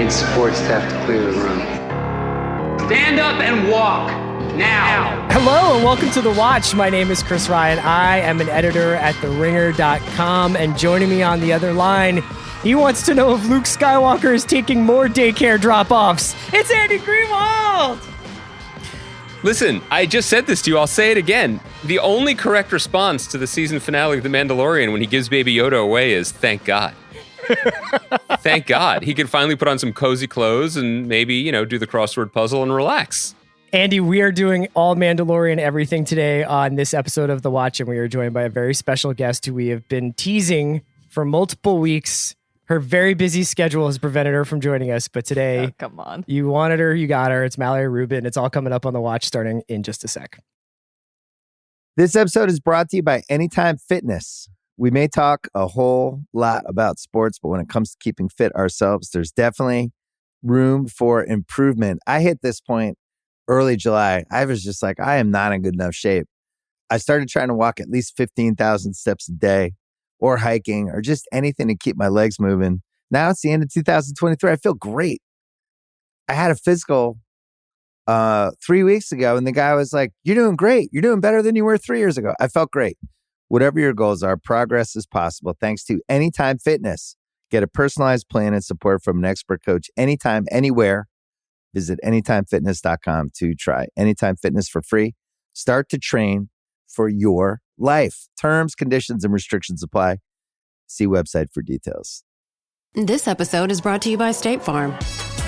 need support staff to clear the room. Stand up and walk now. Hello and welcome to The Watch. My name is Chris Ryan. I am an editor at TheRinger.com, and joining me on the other line, he wants to know if Luke Skywalker is taking more daycare drop-offs. It's Andy Greenwald! Listen, I just said this to you. I'll say it again. The only correct response to the season finale of The Mandalorian when he gives Baby Yoda away is, thank God. Thank God. He could finally put on some cozy clothes and maybe, do the crossword puzzle and relax. Andy, we are doing all Mandalorian everything today on this episode of The Watch, and we are joined by a very special guest who we have been teasing for multiple weeks. Her very busy schedule has prevented her from joining us, but today, come on, you wanted her, you got her. It's Mallory Rubin. It's all coming up on The Watch starting in just a sec. This episode is brought to you by Anytime Fitness. We may talk a whole lot about sports, but when it comes to keeping fit ourselves, there's definitely room for improvement. I hit this point early July. I was just like, I am not in good enough shape. I started trying to walk at least 15,000 steps a day, or hiking, or just anything to keep my legs moving. Now it's the end of 2023. I feel great. I had a physical 3 weeks ago, and the guy was like, you're doing great. You're doing better than you were 3 years ago. I felt great. Whatever your goals are, progress is possible thanks to Anytime Fitness. Get a personalized plan and support from an expert coach anytime, anywhere. Visit anytimefitness.com to try Anytime Fitness for free. Start to train for your life. Terms, conditions, and restrictions apply. See website for details. This episode is brought to you by State Farm.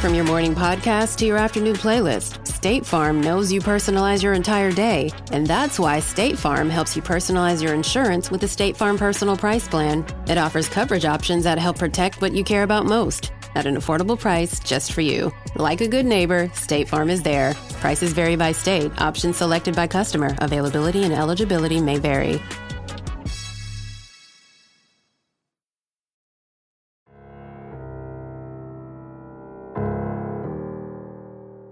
From your morning podcast to your afternoon playlist, State Farm knows you personalize your entire day. And that's why State Farm helps you personalize your insurance with the State Farm Personal Price Plan. It offers coverage options that help protect what you care about most at an affordable price just for you. Like a good neighbor, State Farm is there. Prices vary by state. Options selected by customer. Availability and eligibility may vary.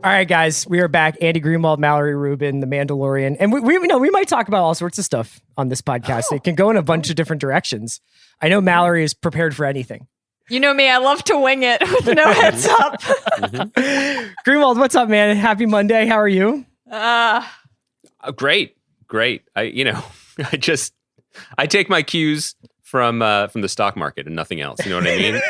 All right, guys, we are back. Andy Greenwald, Mallory Rubin, The Mandalorian. And we might talk about all sorts of stuff on this podcast. It can go in a bunch of different directions. I know Mallory is prepared for anything. You know me, I love to wing it with no heads up. Greenwald, what's up, man? Happy Monday. How are you? Great. I take my cues from the stock market and nothing else. You know what I mean?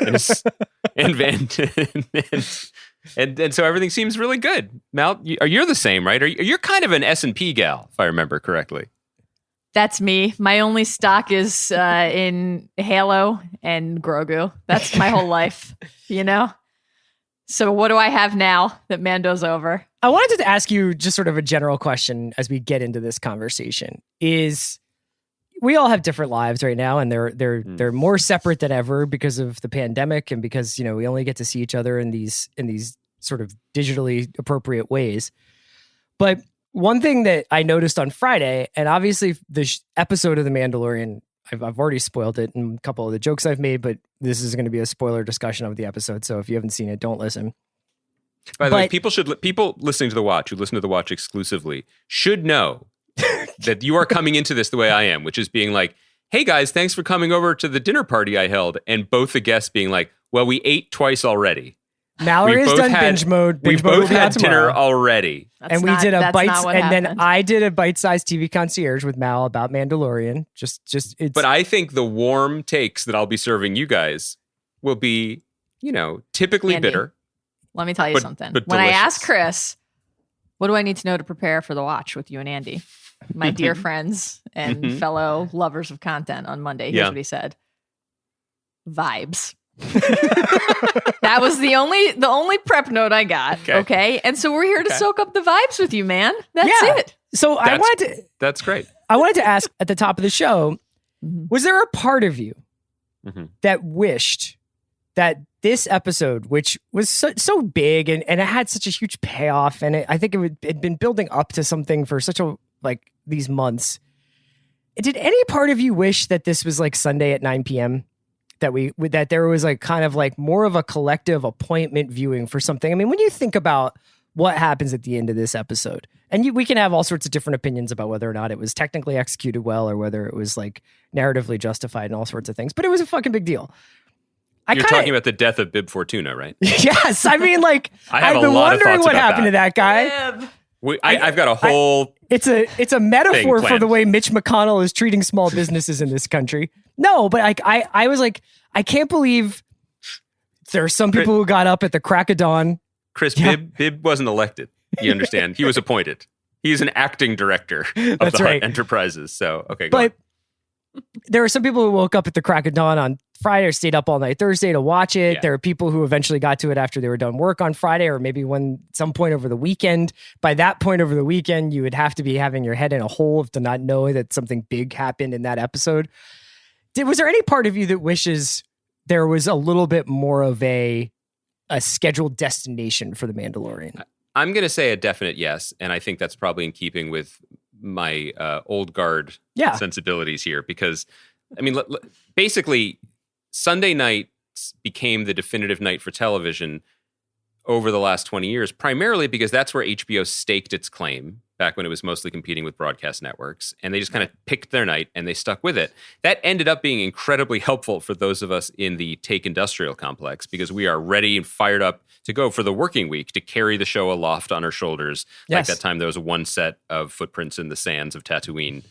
And so everything seems really good. Mal, you're the same, right? You're kind of an S&P gal, if I remember correctly. That's me. My only stock is in Halo and Grogu. That's my whole life, So what do I have now that Mando's over? I wanted to ask you just sort of a general question as we get into this conversation. Is we all have different lives right now, and they're more separate than ever because of the pandemic and because we only get to see each other in these sort of digitally appropriate ways. But one thing that I noticed on Friday, and obviously the episode of The Mandalorian, I've already spoiled it in a couple of the jokes I've made, but this is going to be a spoiler discussion of the episode. So if you haven't seen it, don't listen. By the way, people listening to The Watch, who listen to The Watch exclusively, should know that you are coming into this the way I am, which is being like, hey guys, thanks for coming over to the dinner party I held. And both the guests being like, well, we ate twice already. Mallory has done binge mode. We both had dinner already. And we did a bite, and then I did a bite-sized TV concierge with Mal about Mandalorian. But I think the warm takes that I'll be serving you guys will be, typically Andy, bitter. Let me tell you something. But when delicious. I asked Chris, what do I need to know to prepare for The Watch with you and Andy, my dear friends and fellow lovers of content on Monday, here's what he said. Vibes. That was the only prep note I got. Okay. And so we're here to soak up the vibes with you, man. That's it. So that's great. I wanted to ask at the top of the show, was there a part of you that wished that this episode, which was so big and it had such a huge payoff, and I think it'd been building up to something for such these months. Did any part of you wish that this was like Sunday at 9 p.m.? That there was kind of more of a collective appointment viewing for something. I mean, when you think about what happens at the end of this episode, and we can have all sorts of different opinions about whether or not it was technically executed well or whether it was narratively justified and all sorts of things, but it was a fucking big deal. You're talking about the death of Bib Fortuna, right? Yes. I mean, like, I've been wondering what happened to that guy. I've got a whole. It's a metaphor for the way Mitch McConnell is treating small businesses in this country. No, but I was like, I can't believe there are some people who got up at the crack of dawn. Chris, Bib wasn't elected. You understand? He was appointed. He's an acting director of That's the right. Hunt Enterprises. So, okay, go But there are some people who woke up at the crack of dawn on Friday or stayed up all night Thursday to watch it. Yeah. There are people who eventually got to it after they were done work on Friday or maybe some point over the weekend. By that point over the weekend, you would have to be having your head in a hole to not know that something big happened in that episode. Was there any part of you that wishes there was a little bit more of a scheduled destination for The Mandalorian? I'm going to say a definite yes, and I think that's probably in keeping with my old guard sensibilities here, because, I mean, basically, Sunday night became the definitive night for television over the last 20 years, primarily because that's where HBO staked its claim back when it was mostly competing with broadcast networks. And they just kind of picked their night and they stuck with it. That ended up being incredibly helpful for those of us in the Take Industrial complex, because we are ready and fired up to go for the working week to carry the show aloft on our shoulders. Yes. Like that time there was one set of footprints in the sands of Tatooine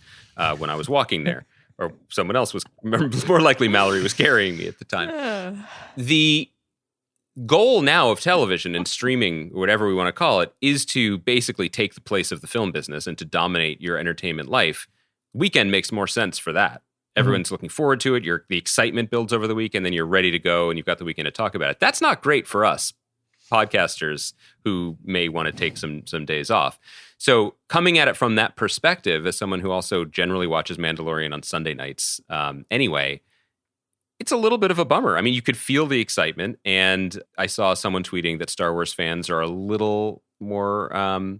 when I was walking there. Or someone else was, more likely Mallory was carrying me at the time. The goal now of television and streaming, whatever we want to call it, is to basically take the place of the film business and to dominate your entertainment life. Weekend makes more sense for that. Everyone's looking forward to it. The excitement builds over the weekend, then you're ready to go and you've got the weekend to talk about it. That's not great for us podcasters who may want to take some days off. So coming at it from that perspective, as someone who also generally watches Mandalorian on Sunday nights anyway, it's a little bit of a bummer. I mean, you could feel the excitement, and I saw someone tweeting that Star Wars fans are a little more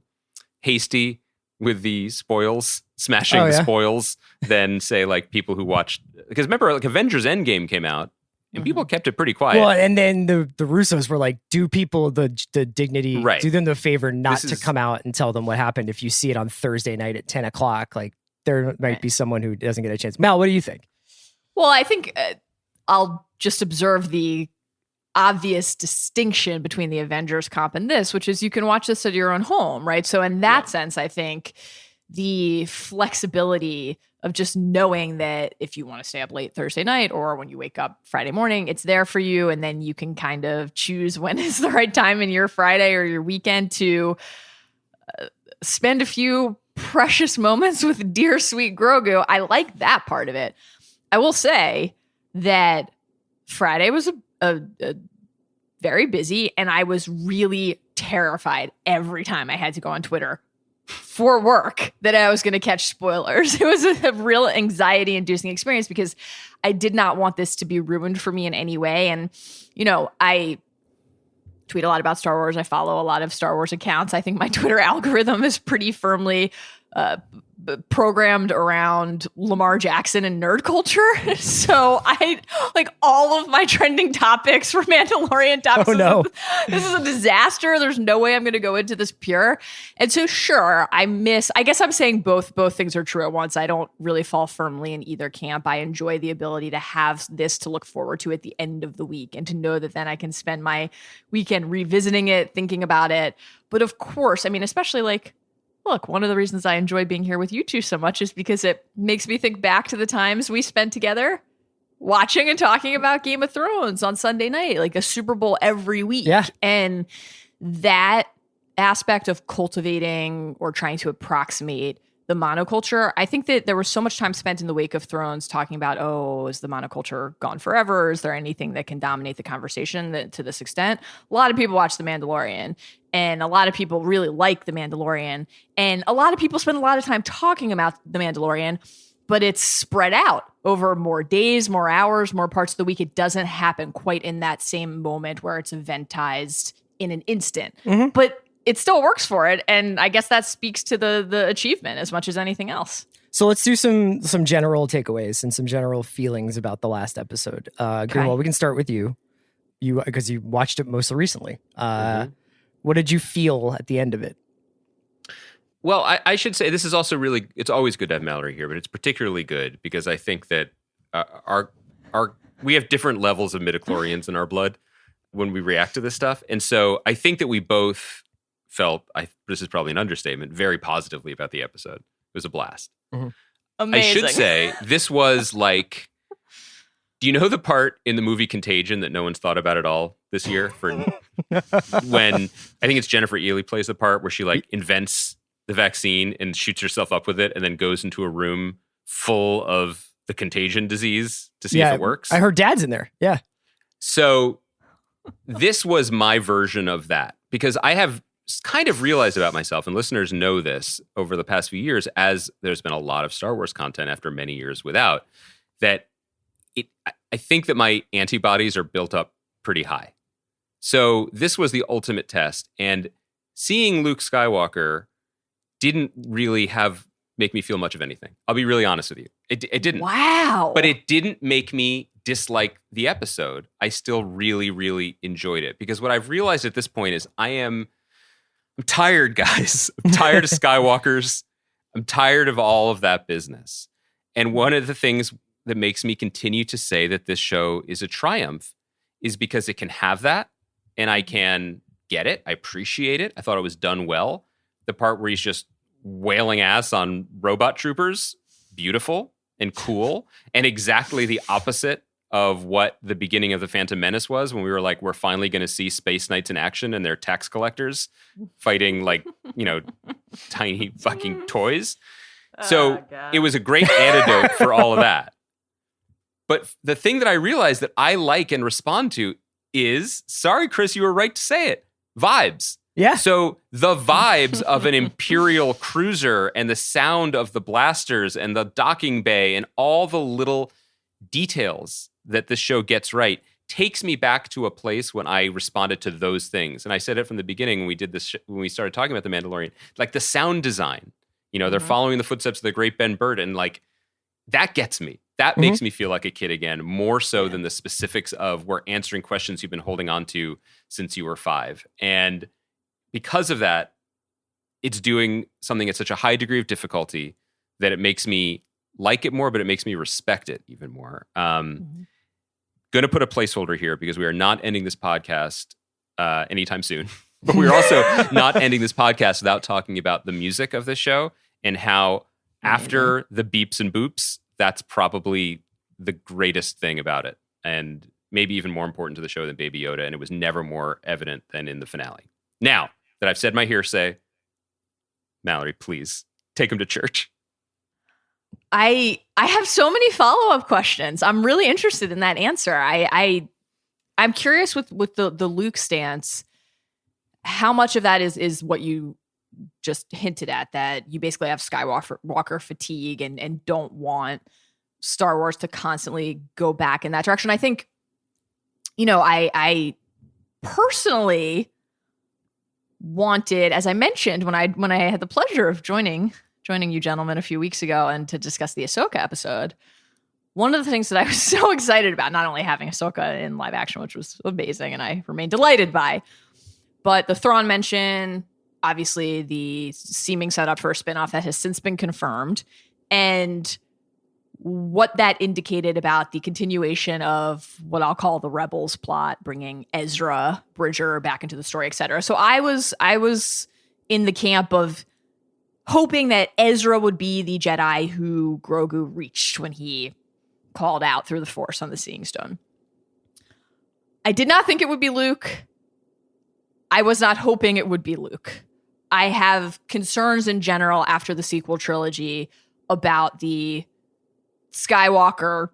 hasty with the spoils, smashing the spoils, than, say, like people who watched... Because remember, like Avengers Endgame came out, and people kept it pretty quiet. Well, and then the Russos were like, do people the dignity, do them the favor not to come out and tell them what happened if you see it on Thursday night at 10 o'clock. Like, there might be someone who doesn't get a chance. Mal, what do you think? Well, I think I'll just observe the obvious distinction between the Avengers comp and this, which is you can watch this at your own home, right? So in that sense, I think the flexibility of just knowing that if you want to stay up late Thursday night or when you wake up Friday morning, it's there for you. And then you can kind of choose when is the right time in your Friday or your weekend to spend a few precious moments with dear sweet Grogu. I like that part of it. I will say that Friday was a very busy, and I was really terrified every time I had to go on Twitter for work that I was going to catch spoilers. It was a real anxiety-inducing experience because I did not want this to be ruined for me in any way. And, you know, I tweet a lot about Star Wars. I follow a lot of Star Wars accounts. I think my Twitter algorithm is pretty firmly programmed around Lamar Jackson and nerd culture. So I like all of my trending topics for Mandalorian topics. Oh no. This is a disaster. There's no way I'm going to go into this pure. And so sure, I guess I'm saying both things are true at once. I don't really fall firmly in either camp. I enjoy the ability to have this to look forward to at the end of the week and to know that then I can spend my weekend revisiting it, thinking about it. But of course, I mean, especially like, look, one of the reasons I enjoy being here with you two so much is because it makes me think back to the times we spent together watching and talking about Game of Thrones on Sunday night, like a Super Bowl every week. Yeah. And that aspect of cultivating or trying to approximate the monoculture, I think that there was so much time spent in the wake of Thrones talking about, oh, is the monoculture gone forever? Is there anything that can dominate the conversation to this extent? A lot of people watch The Mandalorian, and a lot of people really like The Mandalorian, and a lot of people spend a lot of time talking about The Mandalorian, but it's spread out over more days, more hours, more parts of the week. It doesn't happen quite in that same moment where it's eventized in an instant. Mm-hmm. But it still works for it, and I guess that speaks to the achievement as much as anything else. So let's do some general takeaways and some general feelings about the last episode. Greenwald, we can start with you. Because you watched it most recently. What did you feel at the end of it? Well, I should say this is also it's always good to have Mallory here, but it's particularly good because I think that our we have different levels of midichlorians in our blood when we react to this stuff. And so I think that we both felt, this is probably an understatement, very positively about the episode. It was a blast. Mm-hmm. Amazing. I should say this was like, do you know the part in the movie Contagion that no one's thought about at all this year? For when I think it's Jennifer Ely plays the part where she like invents the vaccine and shoots herself up with it and then goes into a room full of the contagion disease to see if it works. I heard Dad's in there. Yeah. So this was my version of that because I have kind of realized about myself, and listeners know this over the past few years, as there's been a lot of Star Wars content after many years without, that I think that my antibodies are built up pretty high. So this was the ultimate test. And seeing Luke Skywalker didn't really make me feel much of anything. I'll be really honest with you. It didn't. Wow. But it didn't make me dislike the episode. I still really, really enjoyed it because what I've realized at this point is I'm tired, guys. I'm tired of Skywalkers. I'm tired of all of that business. And one of the things that makes me continue to say that this show is a triumph is because it can have that and I can get it. I appreciate it. I thought it was done well. The part where he's just wailing ass on robot troopers, beautiful and cool, and exactly the opposite of what the beginning of The Phantom Menace was when we were like, we're finally going to see Space Knights in action and they're tax collectors fighting like, tiny fucking toys. So it was a great antidote for all of that. But the thing that I realized that I like and respond to is, sorry, Chris, you were right to say it, vibes. Yeah. So the vibes of an Imperial cruiser and the sound of the blasters and the docking bay and all the little details that this show gets right takes me back to a place when I responded to those things. And I said it from the beginning when we did this, when we started talking about The Mandalorian, like the sound design, they're following the footsteps of the great Ben Burtt, and like that gets me. That makes me feel like a kid again, more so than the specifics of we're answering questions you've been holding on to since you were 5. And because of that, it's doing something at such a high degree of difficulty that it makes me like it more, but it makes me respect it even more. Going to put a placeholder here because we are not ending this podcast anytime soon. But we're also not ending this podcast without talking about the music of this show and how after the beeps and boops, that's probably the greatest thing about it. And maybe even more important to the show than Baby Yoda. And it was never more evident than in the finale. Now that I've said my hearsay, Mallory, please take him to church. I have so many follow-up questions. I'm really interested in that answer. I'm curious with the Luke stance, how much of that is what you just hinted at, that you basically have Skywalker fatigue and don't want Star Wars to constantly go back in that direction. I think, I personally wanted, as I mentioned, when I had the pleasure of joining you gentlemen a few weeks ago and to discuss the Ahsoka episode, one of the things that I was so excited about, not only having Ahsoka in live action, which was amazing and I remain delighted by, but the Thrawn mention, obviously the seeming setup for a spinoff that has since been confirmed, and what that indicated about the continuation of what I'll call the Rebels plot, bringing Ezra Bridger back into the story, etc. So I was in the camp of hoping that Ezra would be the Jedi who Grogu reached when he called out through the Force on the Seeing Stone. I did not think it would be Luke. I was not hoping it would be Luke. I have concerns in general after the sequel trilogy about the Skywalker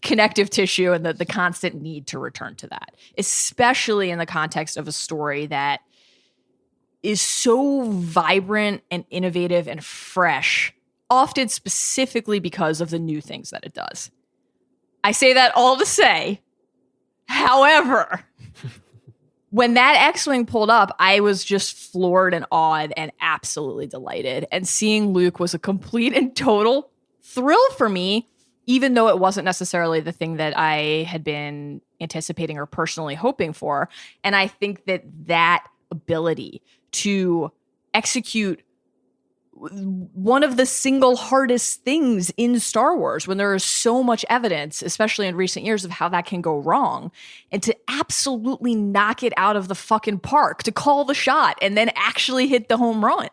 connective tissue and the constant need to return to that, especially in the context of a story that is so vibrant and innovative and fresh, often specifically because of the new things that it does. I say that all to say, however, when that X-Wing pulled up, I was just floored and awed and absolutely delighted. And seeing Luke was a complete and total thrill for me, even though it wasn't necessarily the thing that I had been anticipating or personally hoping for. And I think that ability to execute one of the single hardest things in Star Wars when there is so much evidence, especially in recent years, of how that can go wrong. And to absolutely knock it out of the fucking park, to call the shot and then actually hit the home run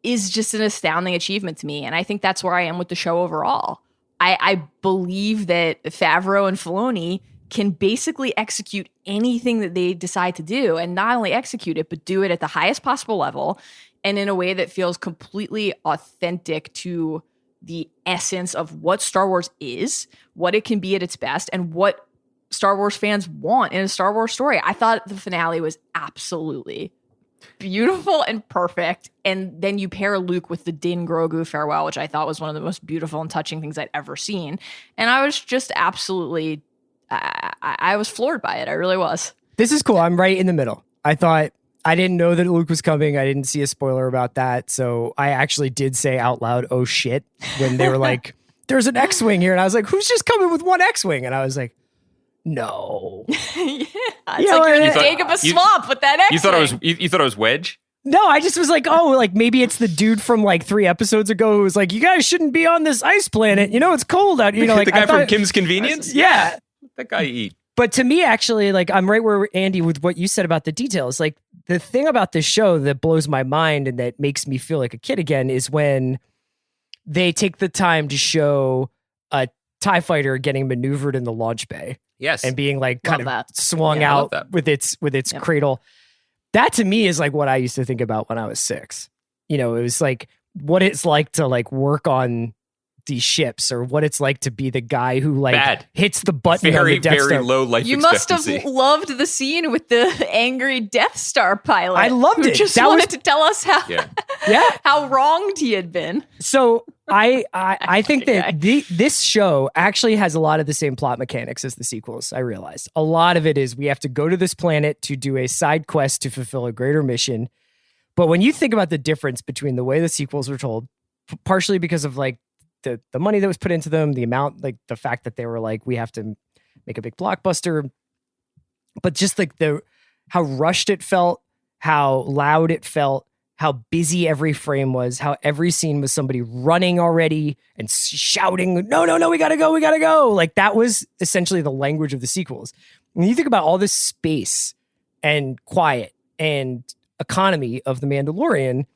is just an astounding achievement to me. And I think that's where I am with the show overall. I believe that Favreau and Filoni can basically execute anything that they decide to do, and not only execute it, but do it at the highest possible level and in a way that feels completely authentic to the essence of what Star Wars is, what it can be at its best, and what Star Wars fans want in a Star Wars story. I thought the finale was absolutely beautiful and perfect. And then you pair Luke with the Din Grogu farewell, which I thought was one of the most beautiful and touching things I'd ever seen. And I was just absolutely, I was floored by it. I really was. This is cool. I'm right in the middle. I didn't know that Luke was coming. I didn't see a spoiler about that. So I actually did say out loud, oh shit, when they were like, there's an X-Wing here. And I was like, who's just coming with one X-Wing? And I was like, no. It's like you're in the Dagobah swamp with that X-Wing. You thought it was Wedge? No, I just was like, oh, like maybe it's the dude from like 3 episodes ago who was like, you guys shouldn't be on this ice planet. You know, it's cold out. You know, like the guy from Kim's Convenience? Yeah. That guy eat. But to me, actually, like I'm right where Andy with what you said about the details. Like the thing about this show that blows my mind and that makes me feel like a kid again is when they take the time to show a TIE fighter getting maneuvered in the launch bay. Yes. And being like kind Love of that. swung out with its Yep. cradle. That to me is like what I used to think about when I was 6. You know, it was like what it's like to like work on these ships, or what it's like to be the guy who like hits the button on the Death Star. Very low life You expectancy. must have loved the scene with the angry Death Star pilot. I loved who it. Just That wanted to tell us how how wronged he had been. So I think that this show actually has a lot of the same plot mechanics as the sequels. I realized a lot of it is we have to go to this planet to do a side quest to fulfill a greater mission. But when you think about the difference between the way the sequels were told, partially because of like the money that was put into them, the amount, like the fact that they were like, we have to make a big blockbuster, but just like how rushed it felt, how loud it felt, how busy every frame was, how every scene was somebody running already and shouting, no, we gotta go. Like that was essentially the language of the sequels. When you think about all this space and quiet and economy of The Mandalorian,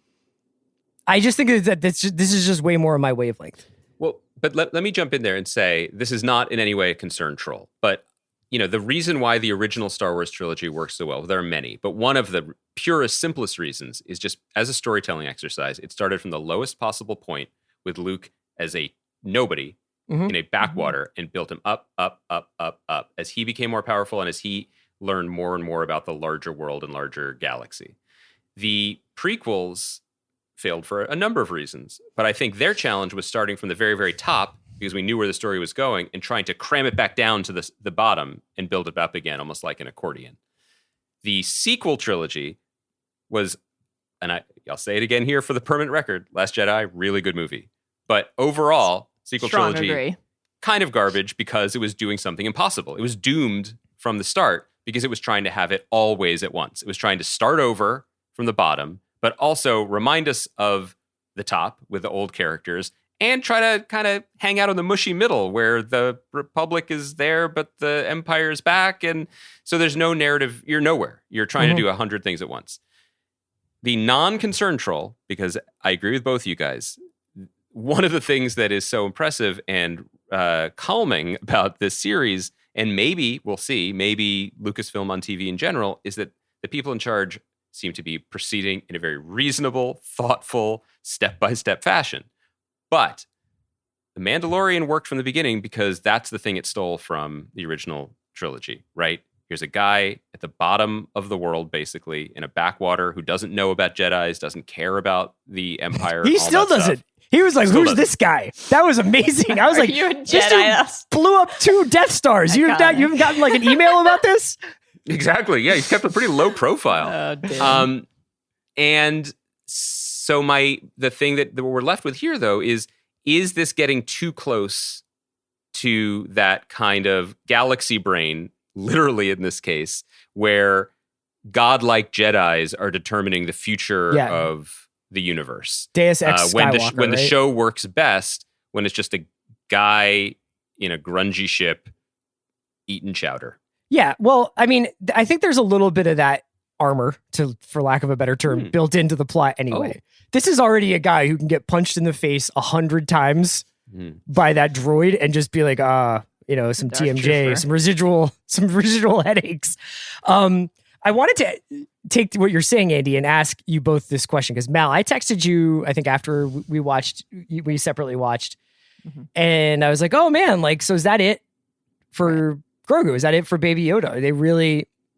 I just think that this is just way more of my wavelength. Well, but let me jump in there and say this is not in any way a concern troll. But, you know, the reason why the original Star Wars trilogy works so well, there are many, but one of the purest, simplest reasons is just as a storytelling exercise. It started from the lowest possible point with Luke as a nobody in a backwater and built him up as he became more powerful and as he learned more and more about the larger world and larger galaxy. The prequels failed for a number of reasons, but I think their challenge was starting from the very, very top because we knew where the story was going and trying to cram it back down to the bottom and build it up again, almost like an accordion. The sequel trilogy was, and I'll say it again here for the permanent record, Last Jedi, really good movie. But overall, sequel trilogy, kind of garbage because it was doing something impossible. It was doomed from the start because it was trying to have it always at once. It was trying to start over from the bottom, but also remind us of the top with the old characters and try to kind of hang out in the mushy middle where the Republic is there, but the Empire is back. And so there's no narrative. You're nowhere. You're trying to do 100 things at once. The non-concern troll, because I agree with both you guys, one of the things that is so impressive and calming about this series, and maybe we'll see, maybe Lucasfilm on TV in general, is that the people in charge seem to be proceeding in a very reasonable, thoughtful, step-by-step fashion. But The Mandalorian worked from the beginning because that's the thing it stole from the original trilogy, right? Here's a guy at the bottom of the world, basically, in a backwater who doesn't know about Jedis, doesn't care about the Empire. He still doesn't. He was like, who's this guy? That was amazing. I was like, you a this Jedi? dude blew up 2 Death Stars. You haven't gotten like an email about this? Exactly. Yeah, he's kept a pretty low profile. And so the thing that we're left with here, though, is this getting too close to that kind of galaxy brain, literally in this case, where godlike Jedis are determining the future of the universe. Deus Ex Skywalker, when the right? show works best, when it's just a guy in a grungy ship eating chowder. Yeah, well, I mean, I think there's a little bit of that armor, for lack of a better term, built into the plot anyway. This is already a guy who can get punched in the face 100 times by that droid and just be like, some Darth TMJ, Trooper. some residual headaches. I wanted to take what you're saying, Andy, and ask you both this question because Mal, I texted you, I think after we separately watched, and I was like, oh man, like, so is that it for Grogu? Is that it for Baby Yoda?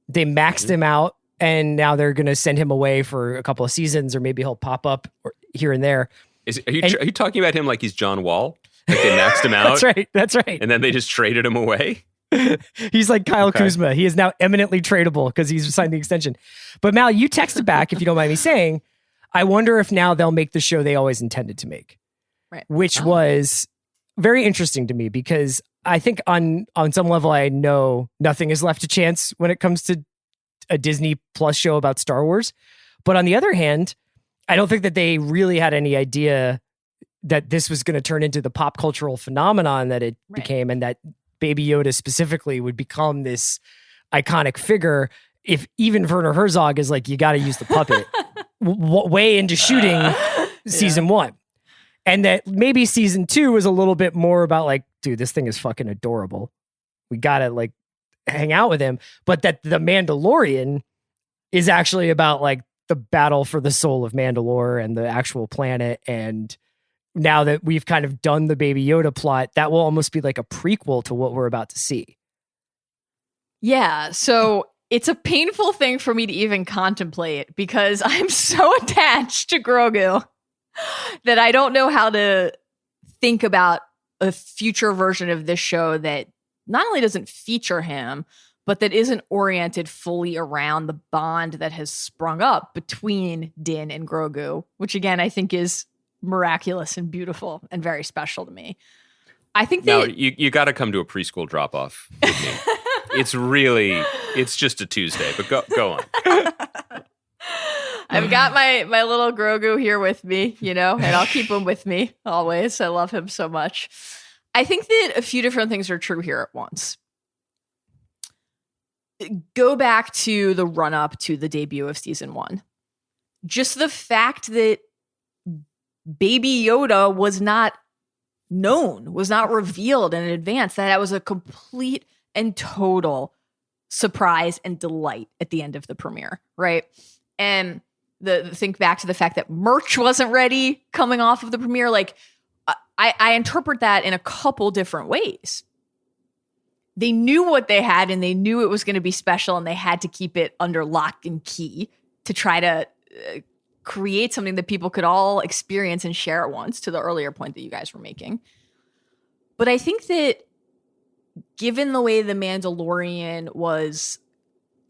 They maxed him out, and now they're going to send him away for a couple of seasons, or maybe he'll pop up here and there. Are you talking about him like he's John Wall? Like they maxed him out? That's right. And then they just traded him away? He's like Kyle Kuzma. He is now eminently tradable because he's signed the extension. But Mal, you texted back, if you don't mind me saying, I wonder if now they'll make the show they always intended to make. Right. Which was very interesting to me because I think on some level, I know nothing is left to chance when it comes to a Disney Plus show about Star Wars. But on the other hand, I don't think that they really had any idea that this was going to turn into the pop cultural phenomenon that it became, and that Baby Yoda specifically would become this iconic figure. If even Werner Herzog is like, you got to use the puppet way into shooting season 1. And that maybe season 2 was a little bit more about like, dude, this thing is fucking adorable. We got to like hang out with him. But that the Mandalorian is actually about like the battle for the soul of Mandalore and the actual planet. And now that we've kind of done the Baby Yoda plot, that will almost be like a prequel to what we're about to see. Yeah. So it's a painful thing for me to even contemplate because I'm so attached to Grogu that I don't know how to think about a future version of this show that not only doesn't feature him, but that isn't oriented fully around the bond that has sprung up between Din and Grogu, which again, I think is miraculous and beautiful and very special to me. I think that... No, you got to come to a preschool drop-off with me. It's just a Tuesday, but go on. I've got my little Grogu here with me, and I'll keep him with me always. I love him so much. I think that a few different things are true here at once. Go back to the run-up to the debut of season 1. Just the fact that Baby Yoda was not known, was not revealed in advance, that was a complete and total surprise and delight at the end of the premiere, right? And think back to the fact that merch wasn't ready coming off of the premiere. Like, I interpret that in a couple different ways. They knew what they had and they knew it was going to be special, and they had to keep it under lock and key to try to create something that people could all experience and share at once, to the earlier point that you guys were making. But I think that given the way The Mandalorian was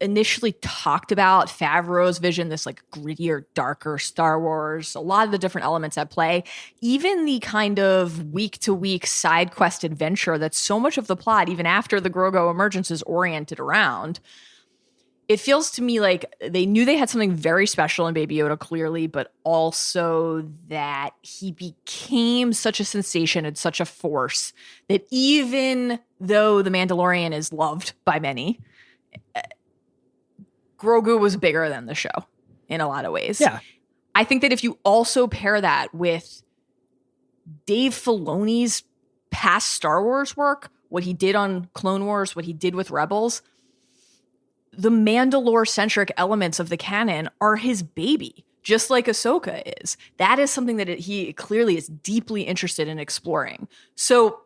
initially talked about, Favreau's vision, this like grittier, darker Star Wars, a lot of the different elements at play, even the kind of week-to-week side quest adventure that so much of the plot, even after the Grogu emergence, is oriented around, it feels to me like they knew they had something very special in Baby Yoda, clearly, but also that he became such a sensation and such a force that even though The Mandalorian is loved by many, Grogu was bigger than the show in a lot of ways. Yeah. I think that if you also pair that with Dave Filoni's past Star Wars work, what he did on Clone Wars, what he did with Rebels, the Mandalore-centric elements of the canon are his baby, just like Ahsoka is. That is something that he clearly is deeply interested in exploring. So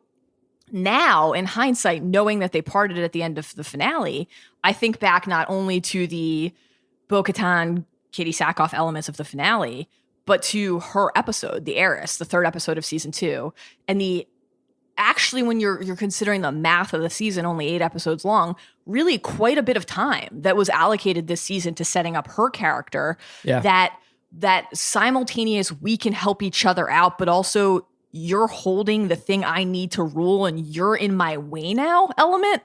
now, in hindsight, knowing that they parted at the end of the finale, I think back not only to the Bo-Katan, Katie Sackhoff elements of the finale, but to her episode, The Heiress, the 3rd episode of season 2, and actually, when you're considering the math of the season, only 8 episodes long, really quite a bit of time that was allocated this season to setting up her character. Yeah. That simultaneous, we can help each other out, but also you're holding the thing I need to rule and you're in my way now element.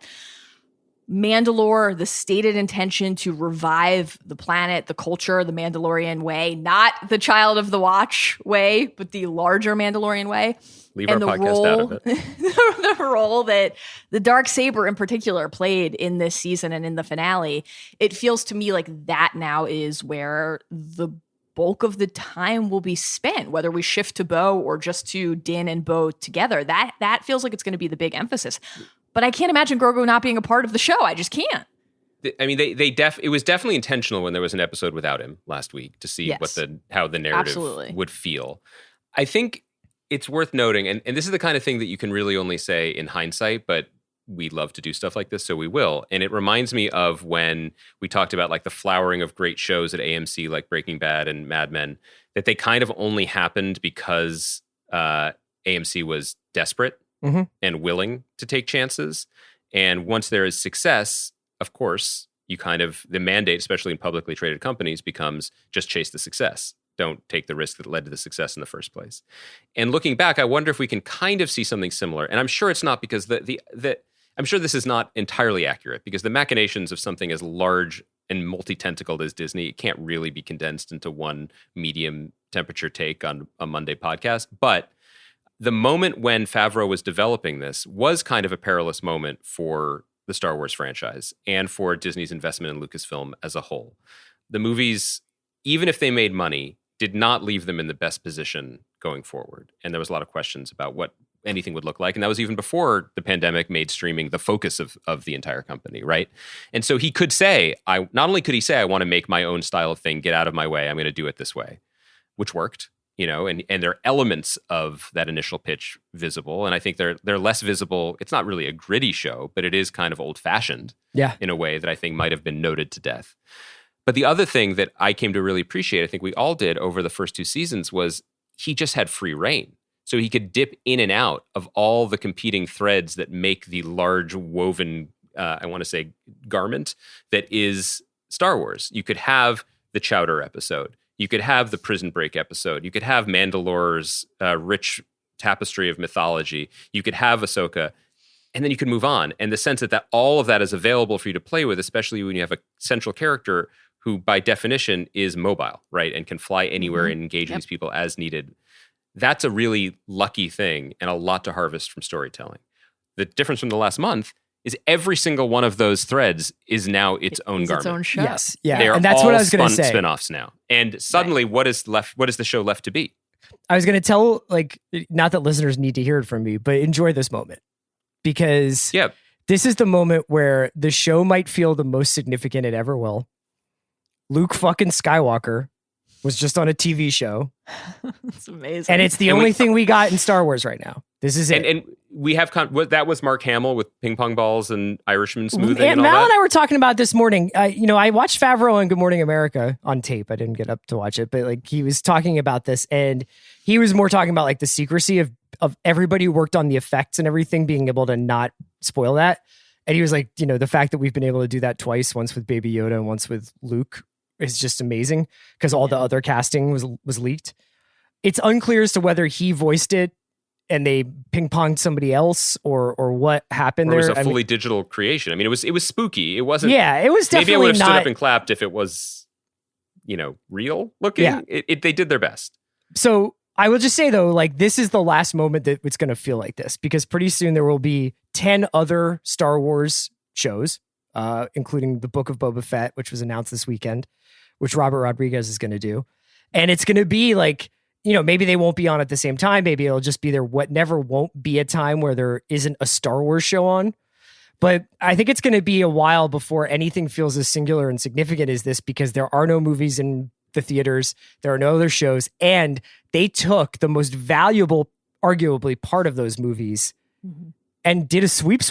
Mandalore, the stated intention to revive the planet, the culture, the Mandalorian way, not the Child of the Watch way, but the larger Mandalorian way. Leave our podcast out of it. The role that the Darksaber in particular played in this season and in the finale, it feels to me like that now is where the bulk of the time will be spent, whether we shift to Bo or just to Din and Bo together. That feels like it's going to be the big emphasis. But I can't imagine Grogu not being a part of the show. I just can't. I mean, it was definitely intentional when there was an episode without him last week to see how the narrative would feel. I think it's worth noting, and this is the kind of thing that you can really only say in hindsight, but we love to do stuff like this, so we will. And it reminds me of when we talked about like the flowering of great shows at AMC, like Breaking Bad and Mad Men, that they kind of only happened because AMC was desperate and willing to take chances. And once there is success, of course, the mandate, especially in publicly traded companies, becomes just chase the success. Don't take the risk that led to the success in the first place. And looking back, I wonder if we can kind of see something similar. And I'm sure it's not, because I'm sure this is not entirely accurate, because the machinations of something as large and multi-tentacled as Disney, it can't really be condensed into one medium temperature take on a Monday podcast. But the moment when Favreau was developing this was kind of a perilous moment for the Star Wars franchise and for Disney's investment in Lucasfilm as a whole. The movies, even if they made money, did not leave them in the best position going forward. And there was a lot of questions about what anything would look like. And that was even before the pandemic made streaming the focus of the entire company, right? And so he could say, not only could he say, I want to make my own style of thing, get out of my way, I'm going to do it this way, which worked. And there are elements of that initial pitch visible. And I think they're less visible. It's not really a gritty show, but it is kind of old-fashioned in a way that I think might have been noted to death. But the other thing that I came to really appreciate, I think we all did over the first two seasons, was he just had free reign. So he could dip in and out of all the competing threads that make the large woven, garment that is Star Wars. You could have the Chowder episode. You could have the Prison Break episode. You could have Mandalore's rich tapestry of mythology. You could have Ahsoka, and then you could move on. And the sense that all of that is available for you to play with, especially when you have a central character who, by definition, is mobile, right, and can fly anywhere and engage with these people as needed. That's a really lucky thing and a lot to harvest from storytelling. The difference from the last month is every single one of those threads is now its own garment. Its own show. Yes, yeah, they are and that's all what I was going to say. Spin-offs now, and suddenly, what is left? What is the show left to be? I was going to tell, not that listeners need to hear it from me, but enjoy this moment, because this is the moment where the show might feel the most significant it ever will. Luke fucking Skywalker was just on a TV show. That's amazing. And it's the only thing we got in Star Wars right now. This is it. And we have that was Mark Hamill with ping pong balls and Irishman smoothing and all Mal that. and I were talking about this morning. I watched Favreau on Good Morning America on tape. I didn't get up to watch it, but he was talking about this, and he was more talking about the secrecy of everybody who worked on the effects and everything, being able to not spoil that. And he was like, the fact that we've been able to do that twice, once with Baby Yoda and once with Luke, is just amazing, because all the other casting was leaked. It's unclear as to whether he voiced it and they ping-ponged somebody else or what happened there. It was a fully digital creation. I mean, it was spooky. It wasn't. Yeah, it was definitely maybe I would have not stood up and clapped if it was, real looking. Yeah. They did their best. So I will just say, though, this is the last moment that it's going to feel like this, because pretty soon there will be 10 other Star Wars shows, including the Book of Boba Fett, which was announced this weekend, which Robert Rodriguez is going to do. And it's going to be maybe they won't be on at the same time. Maybe it'll just be there. Never won't be a time where there isn't a Star Wars show on. But I think it's going to be a while before anything feels as singular and significant as this, because there are no movies in the theaters. There are no other shows. And they took the most valuable, arguably, part of those movies and did a sweep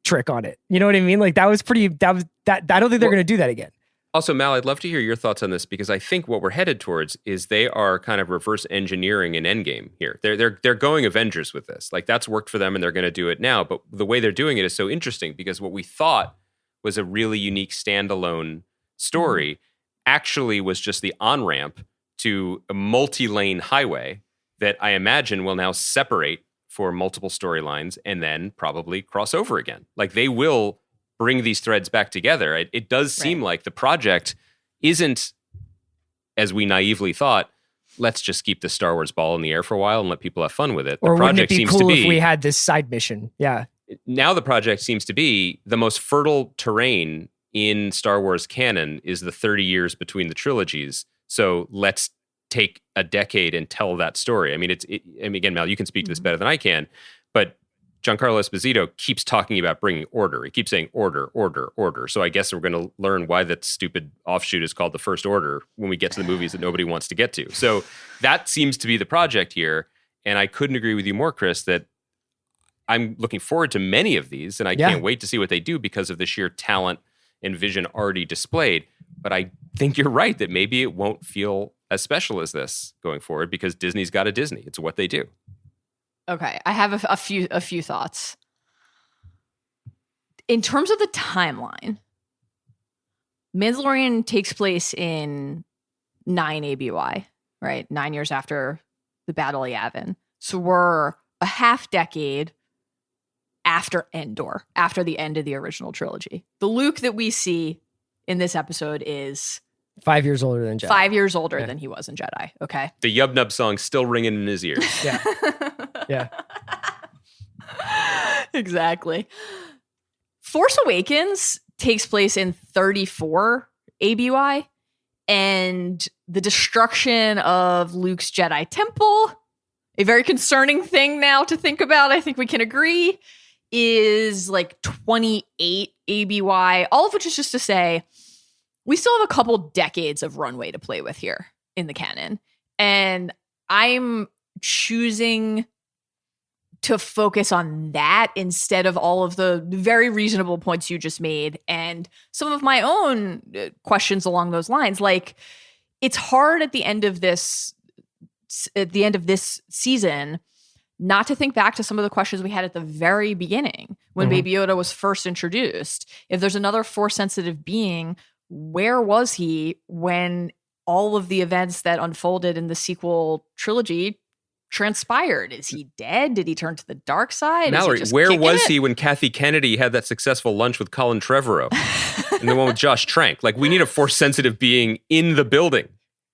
trick on it. You know what I mean? That was pretty, I don't think they're going to do that again. Also, Mal, I'd love to hear your thoughts on this, because I think what we're headed towards is they are kind of reverse engineering an Endgame here. They're going Avengers with this. That's worked for them, and they're going to do it now. But the way they're doing it is so interesting, because what we thought was a really unique standalone story actually was just the on-ramp to a multi-lane highway that I imagine will now separate for multiple storylines and then probably cross over again. They will bring these threads back together. It does seem like the project isn't, as we naively thought, let's just keep the Star Wars ball in the air for a while and let people have fun with it. Or the project wouldn't it be seems cool to be, if we had this side mission? Yeah. Now the project seems to be the most fertile terrain in Star Wars canon is the 30 years between the trilogies. So let's take a decade and tell that story. I mean, again, Mal, you can speak to this better than I can, but Giancarlo Esposito keeps talking about bringing order. He keeps saying order, order, order. So I guess we're going to learn why that stupid offshoot is called the First Order when we get to the movies that nobody wants to get to. So that seems to be the project here. And I couldn't agree with you more, Chris, that I'm looking forward to many of these, and I can't wait to see what they do because of the sheer talent and vision already displayed. But I think you're right that maybe it won't feel as special as this going forward because Disney's got a Disney. It's what they do. Okay, I have a few thoughts. In terms of the timeline, Mandalorian takes place in 9 ABY, right? 9 years after the Battle of Yavin. So we're a half decade after Endor, after the end of the original trilogy. The Luke that we see in this episode is 5 years older than Jedi. 5 years older than he was in Jedi. Okay. The Yub Nub song still ringing in his ears. Yeah. Yeah. Exactly. Force Awakens takes place in 34 ABY, and the destruction of Luke's Jedi Temple, a very concerning thing now to think about, I think we can agree, is like 28 ABY, all of which is just to say we still have a couple decades of runway to play with here in the canon. And I'm choosing to focus on that instead of all of the very reasonable points you just made and some of my own questions along those lines. Like, it's hard at the end of this season not to think back to some of the questions we had at the very beginning when Baby Yoda was first introduced. If there's another Force-sensitive being, where was he when all of the events that unfolded in the sequel trilogy transpired? Is he dead? Did he turn to the dark side? Mallory, where was he when Kathy Kennedy had that successful lunch with Colin Trevorrow and the one with Josh Trank? Like, we need a Force-sensitive being in the building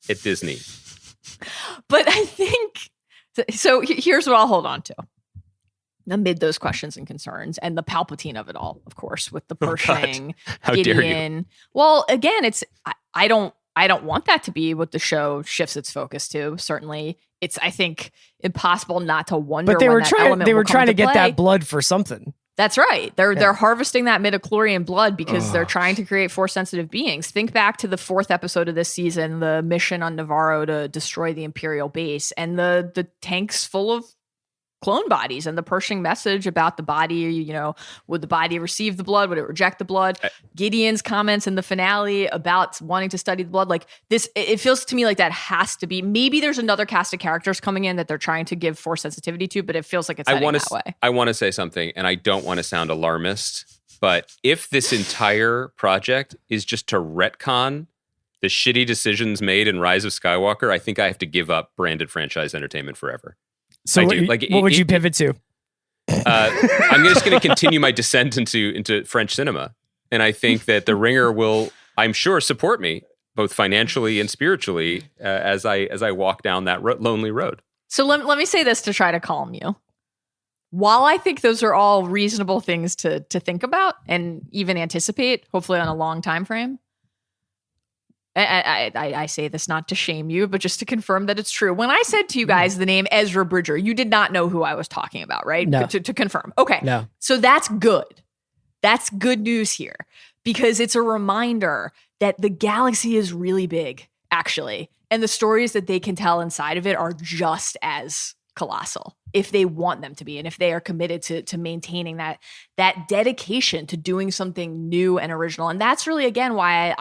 at Disney. But I think... So here's what I'll hold on to amid those questions and concerns and the Palpatine of it all, of course, with the Pershing, How Gideon. dare you? Well, again, it's I don't want that to be what the show shifts its focus to. Certainly, it's, I think, impossible not to wonder. But they when were that trying. element They were will come trying to into get play. that blood for something. That's right. They're harvesting that midichlorian blood because they're trying to create Force-sensitive beings. Think back to the 4th episode of this season, the mission on Navarro to destroy the Imperial base, and the tanks full of clone bodies, and the Pershing message about the body. You know, would the body receive the blood? Would it reject the blood? Gideon's comments in the finale about wanting to study the blood. Like this, it feels to me like that has to be. Maybe there's another cast of characters coming in that they're trying to give Force sensitivity to, but it feels like it's heading that way. I want to say something, and I don't want to sound alarmist, but if this entire project is just to retcon the shitty decisions made in Rise of Skywalker, I think I have to give up branded franchise entertainment forever. So what would you pivot to? I'm just going to continue my descent into French cinema. And I think that The Ringer will, I'm sure, support me both financially and spiritually as I walk down that lonely road. So let me say this to try to calm you. While I think those are all reasonable things to think about and even anticipate, hopefully on a long time frame, I say this not to shame you, but just to confirm that it's true. When I said to you guys the name Ezra Bridger, you did not know who I was talking about, right? No. To confirm. Okay. No. So that's good. That's good news here because it's a reminder that the galaxy is really big, actually. And the stories that they can tell inside of it are just as colossal if they want them to be. And if they are committed to maintaining that dedication to doing something new and original. And that's really, again, why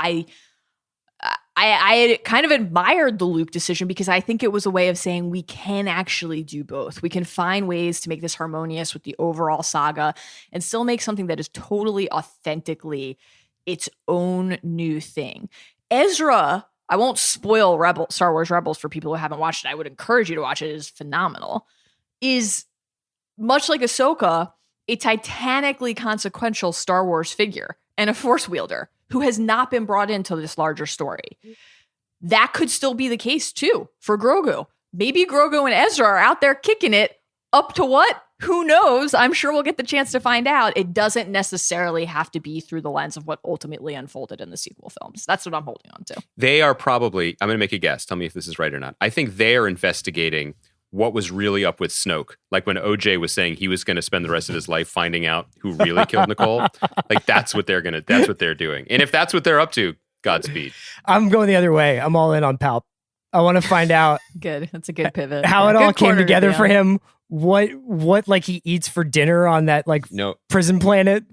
I kind of admired the Luke decision because I think it was a way of saying we can actually do both. We can find ways to make this harmonious with the overall saga and still make something that is totally authentically its own new thing. Ezra, I won't spoil Star Wars Rebels for people who haven't watched it. I would encourage you to watch it. It is phenomenal. Is much like Ahsoka, a titanically consequential Star Wars figure and a Force wielder who has not been brought into this larger story. That could still be the case too for Grogu. Maybe Grogu and Ezra are out there kicking it up to what? Who knows? I'm sure we'll get the chance to find out. It doesn't necessarily have to be through the lens of what ultimately unfolded in the sequel films. That's what I'm holding on to. They are probably, I'm going to make a guess. Tell me if this is right or not. I think they are investigating what was really up with Snoke. Like when OJ was saying he was going to spend the rest of his life finding out who really killed Nicole. Like that's what they're doing. And if that's what they're up to, Godspeed. I'm going the other way. I'm all in on Palp. I want to find out. Good. That's a good pivot. How it all came together for him. What like he eats for dinner on that prison planet.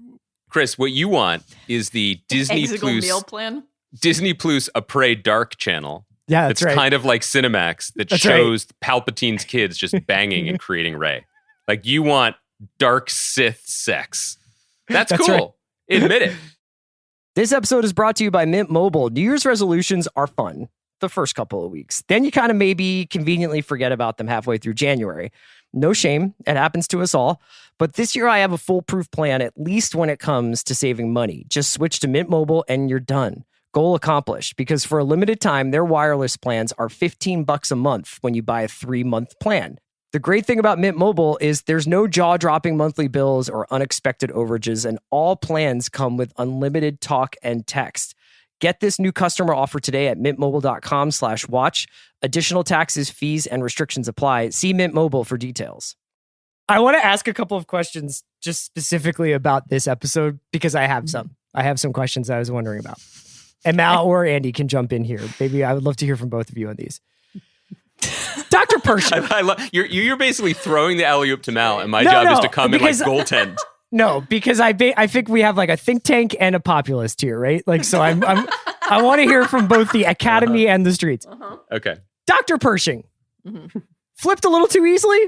Chris, what you want is the Disney Plus meal plan. Disney Plus A Prey Dark channel. Yeah, that's right. It's kind of like Cinemax that shows Palpatine's kids just banging and creating Rey. Like you want dark Sith sex. That's cool. Right. Admit it. This episode is brought to you by Mint Mobile. New Year's resolutions are fun the first couple of weeks. Then you kind of maybe conveniently forget about them halfway through January. No shame. It happens to us all. But this year I have a foolproof plan, at least when it comes to saving money. Just switch to Mint Mobile and you're done. Goal accomplished, because for a limited time, their wireless plans are $15 a month when you buy a 3-month plan. The great thing about Mint Mobile is there's no jaw-dropping monthly bills or unexpected overages, and all plans come with unlimited talk and text. Get this new customer offer today at mintmobile.com/watch. Additional taxes, fees, and restrictions apply. See Mint Mobile for details. I want to ask a couple of questions just specifically about this episode because I have some. I have some questions that I was wondering about. And Mal or Andy can jump in here. Maybe I would love to hear from both of you on these. Dr. Pershing. You're basically throwing the alley-oop to Mal, and my job is to come and goaltend. No, because I think we have like a think tank and a populist here, right? Like, so I want to hear from both the academy and the streets. Okay. Dr. Pershing flipped a little too easily.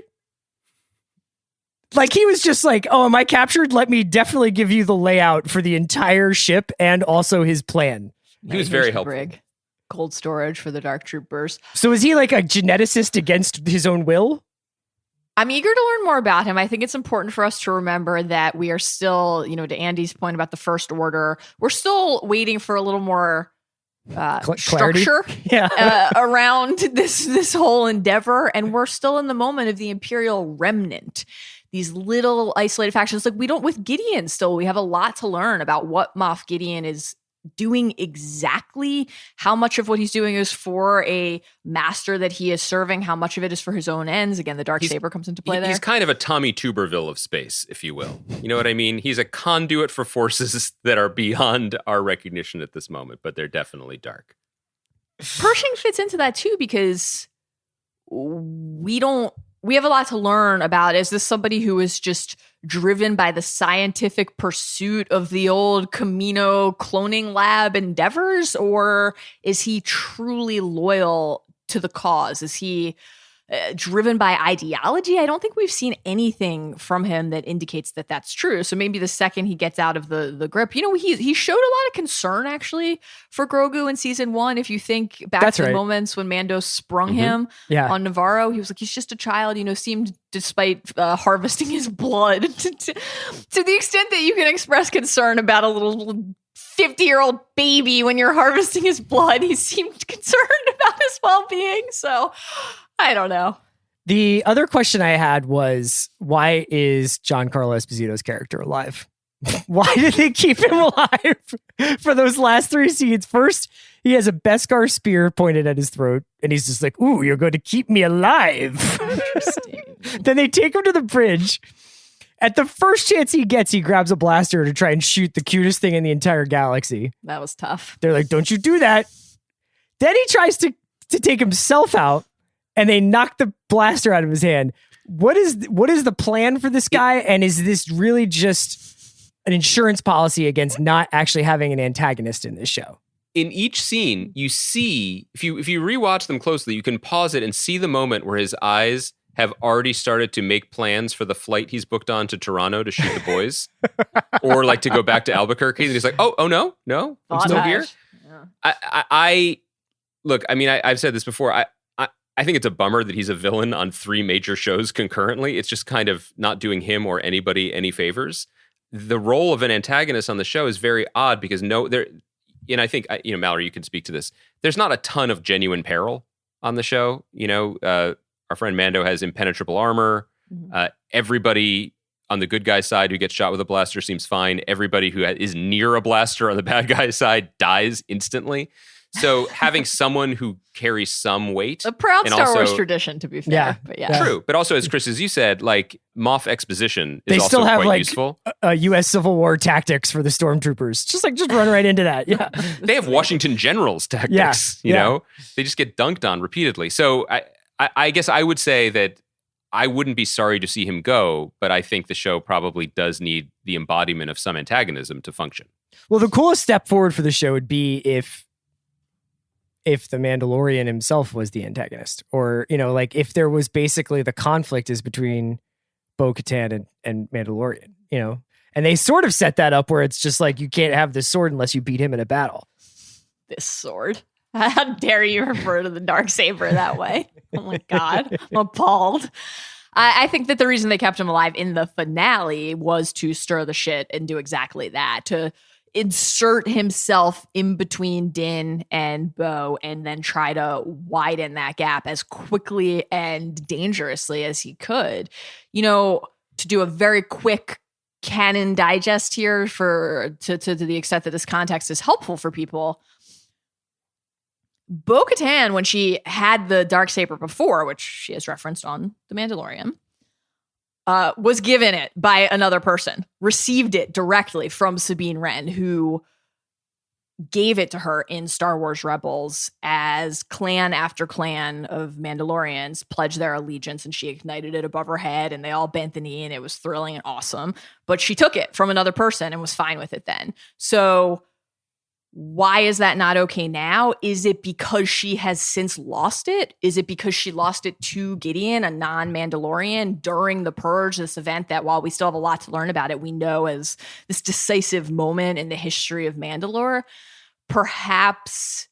Like he was just like, oh, am I captured? Let me definitely give you the layout for the entire ship and also his plan. He was very helpful. Cold storage for the Dark Troopers. So is he like a geneticist against his own will? I'm eager to learn more about him. I think it's important for us to remember that we are still, to Andy's point about the First Order, we're still waiting for a little more structure around this whole endeavor. And we're still in the moment of the Imperial remnant. These little isolated factions. Like with Gideon still, we have a lot to learn about what Moff Gideon is doing exactly, how much of what he's doing is for a master that he is serving, how much of it is for his own ends. Again, the Darksaber comes into play there. He's kind of a Tommy Tuberville of space, if you will. You know what I mean? He's a conduit for forces that are beyond our recognition at this moment, but they're definitely dark. Pershing fits into that too, because we have a lot to learn about. Is this somebody who is just driven by the scientific pursuit of the old Camino cloning lab endeavors, or is he truly loyal to the cause? Is he driven by ideology? I don't think we've seen anything from him that indicates that that's true. So maybe the second he gets out of the grip, he showed a lot of concern actually for Grogu in season 1. If you think back to the moments when Mando sprung him on Navarro, he was like, he's just a child, seemed, despite harvesting his blood to the extent that you can express concern about a little 50-year-old baby when you're harvesting his blood, he seemed concerned about his well-being. So I don't know. The other question I had was, why is Giancarlo Esposito's character alive? Why did they keep him alive for those last 3 scenes? First, he has a Beskar spear pointed at his throat, and he's just like, ooh, you're going to keep me alive. Interesting. Then they take him to the bridge. At the first chance he gets, he grabs a blaster to try and shoot the cutest thing in the entire galaxy. That was tough. They're like, don't you do that. Then he tries to take himself out, and they knock the blaster out of his hand. What is the plan for this guy? And is this really just an insurance policy against not actually having an antagonist in this show? In each scene, you see, if you rewatch them closely, you can pause it and see the moment where his eyes have already started to make plans for the flight he's booked on to Toronto to shoot the boys, or like to go back to Albuquerque. And he's like, oh no, I'm still here. Yeah. I look. I mean, I've said this before. I think it's a bummer that he's a villain on 3 major shows concurrently. It's just kind of not doing him or anybody any favors. The role of an antagonist on the show is very odd because and I think, Mallory, you can speak to this. There's not a ton of genuine peril on the show. Our friend Mando has impenetrable armor. Everybody on the good guy's side who gets shot with a blaster seems fine. Everybody who is near a blaster on the bad guy's side dies instantly. So having someone who carries some weight. A proud and Star also, Wars tradition, to be fair. Yeah. But yeah. True. But also, as Chris, as you said, like Moff exposition is They also still have quite like useful. U.S. Civil War tactics for the stormtroopers. Just run right into that. Yeah. They have Washington Generals tactics, you know? They just get dunked on repeatedly. So I guess I would say that I wouldn't be sorry to see him go, but I think the show probably does need the embodiment of some antagonism to function. Well, the coolest step forward for the show would be if the Mandalorian himself was the antagonist, or, if there was basically the conflict is between Bo-Katan and Mandalorian, and they sort of set that up where it's just like, you can't have this sword unless you beat him in a battle. This sword. How dare you refer to the Darksaber that way? Oh my God. I'm appalled. I think that the reason they kept him alive in the finale was to stir the shit and do exactly that, to insert himself in between Din and Bo and then try to widen that gap as quickly and dangerously as he could. To do a very quick canon digest here to the extent that this context is helpful for people. Bo-Katan, when she had the Darksaber before, which she has referenced on The Mandalorian, was given it by another person, received it directly from Sabine Wren, who gave it to her in Star Wars Rebels as clan after clan of Mandalorians pledged their allegiance, and she ignited it above her head and they all bent the knee and it was thrilling and awesome. But she took it from another person and was fine with it then. So why is that not okay now? Is it because she has since lost it? Is it because she lost it to Gideon, a non-Mandalorian, during the Purge, this event that, while we still have a lot to learn about it, we know as this decisive moment in the history of Mandalore? Perhaps,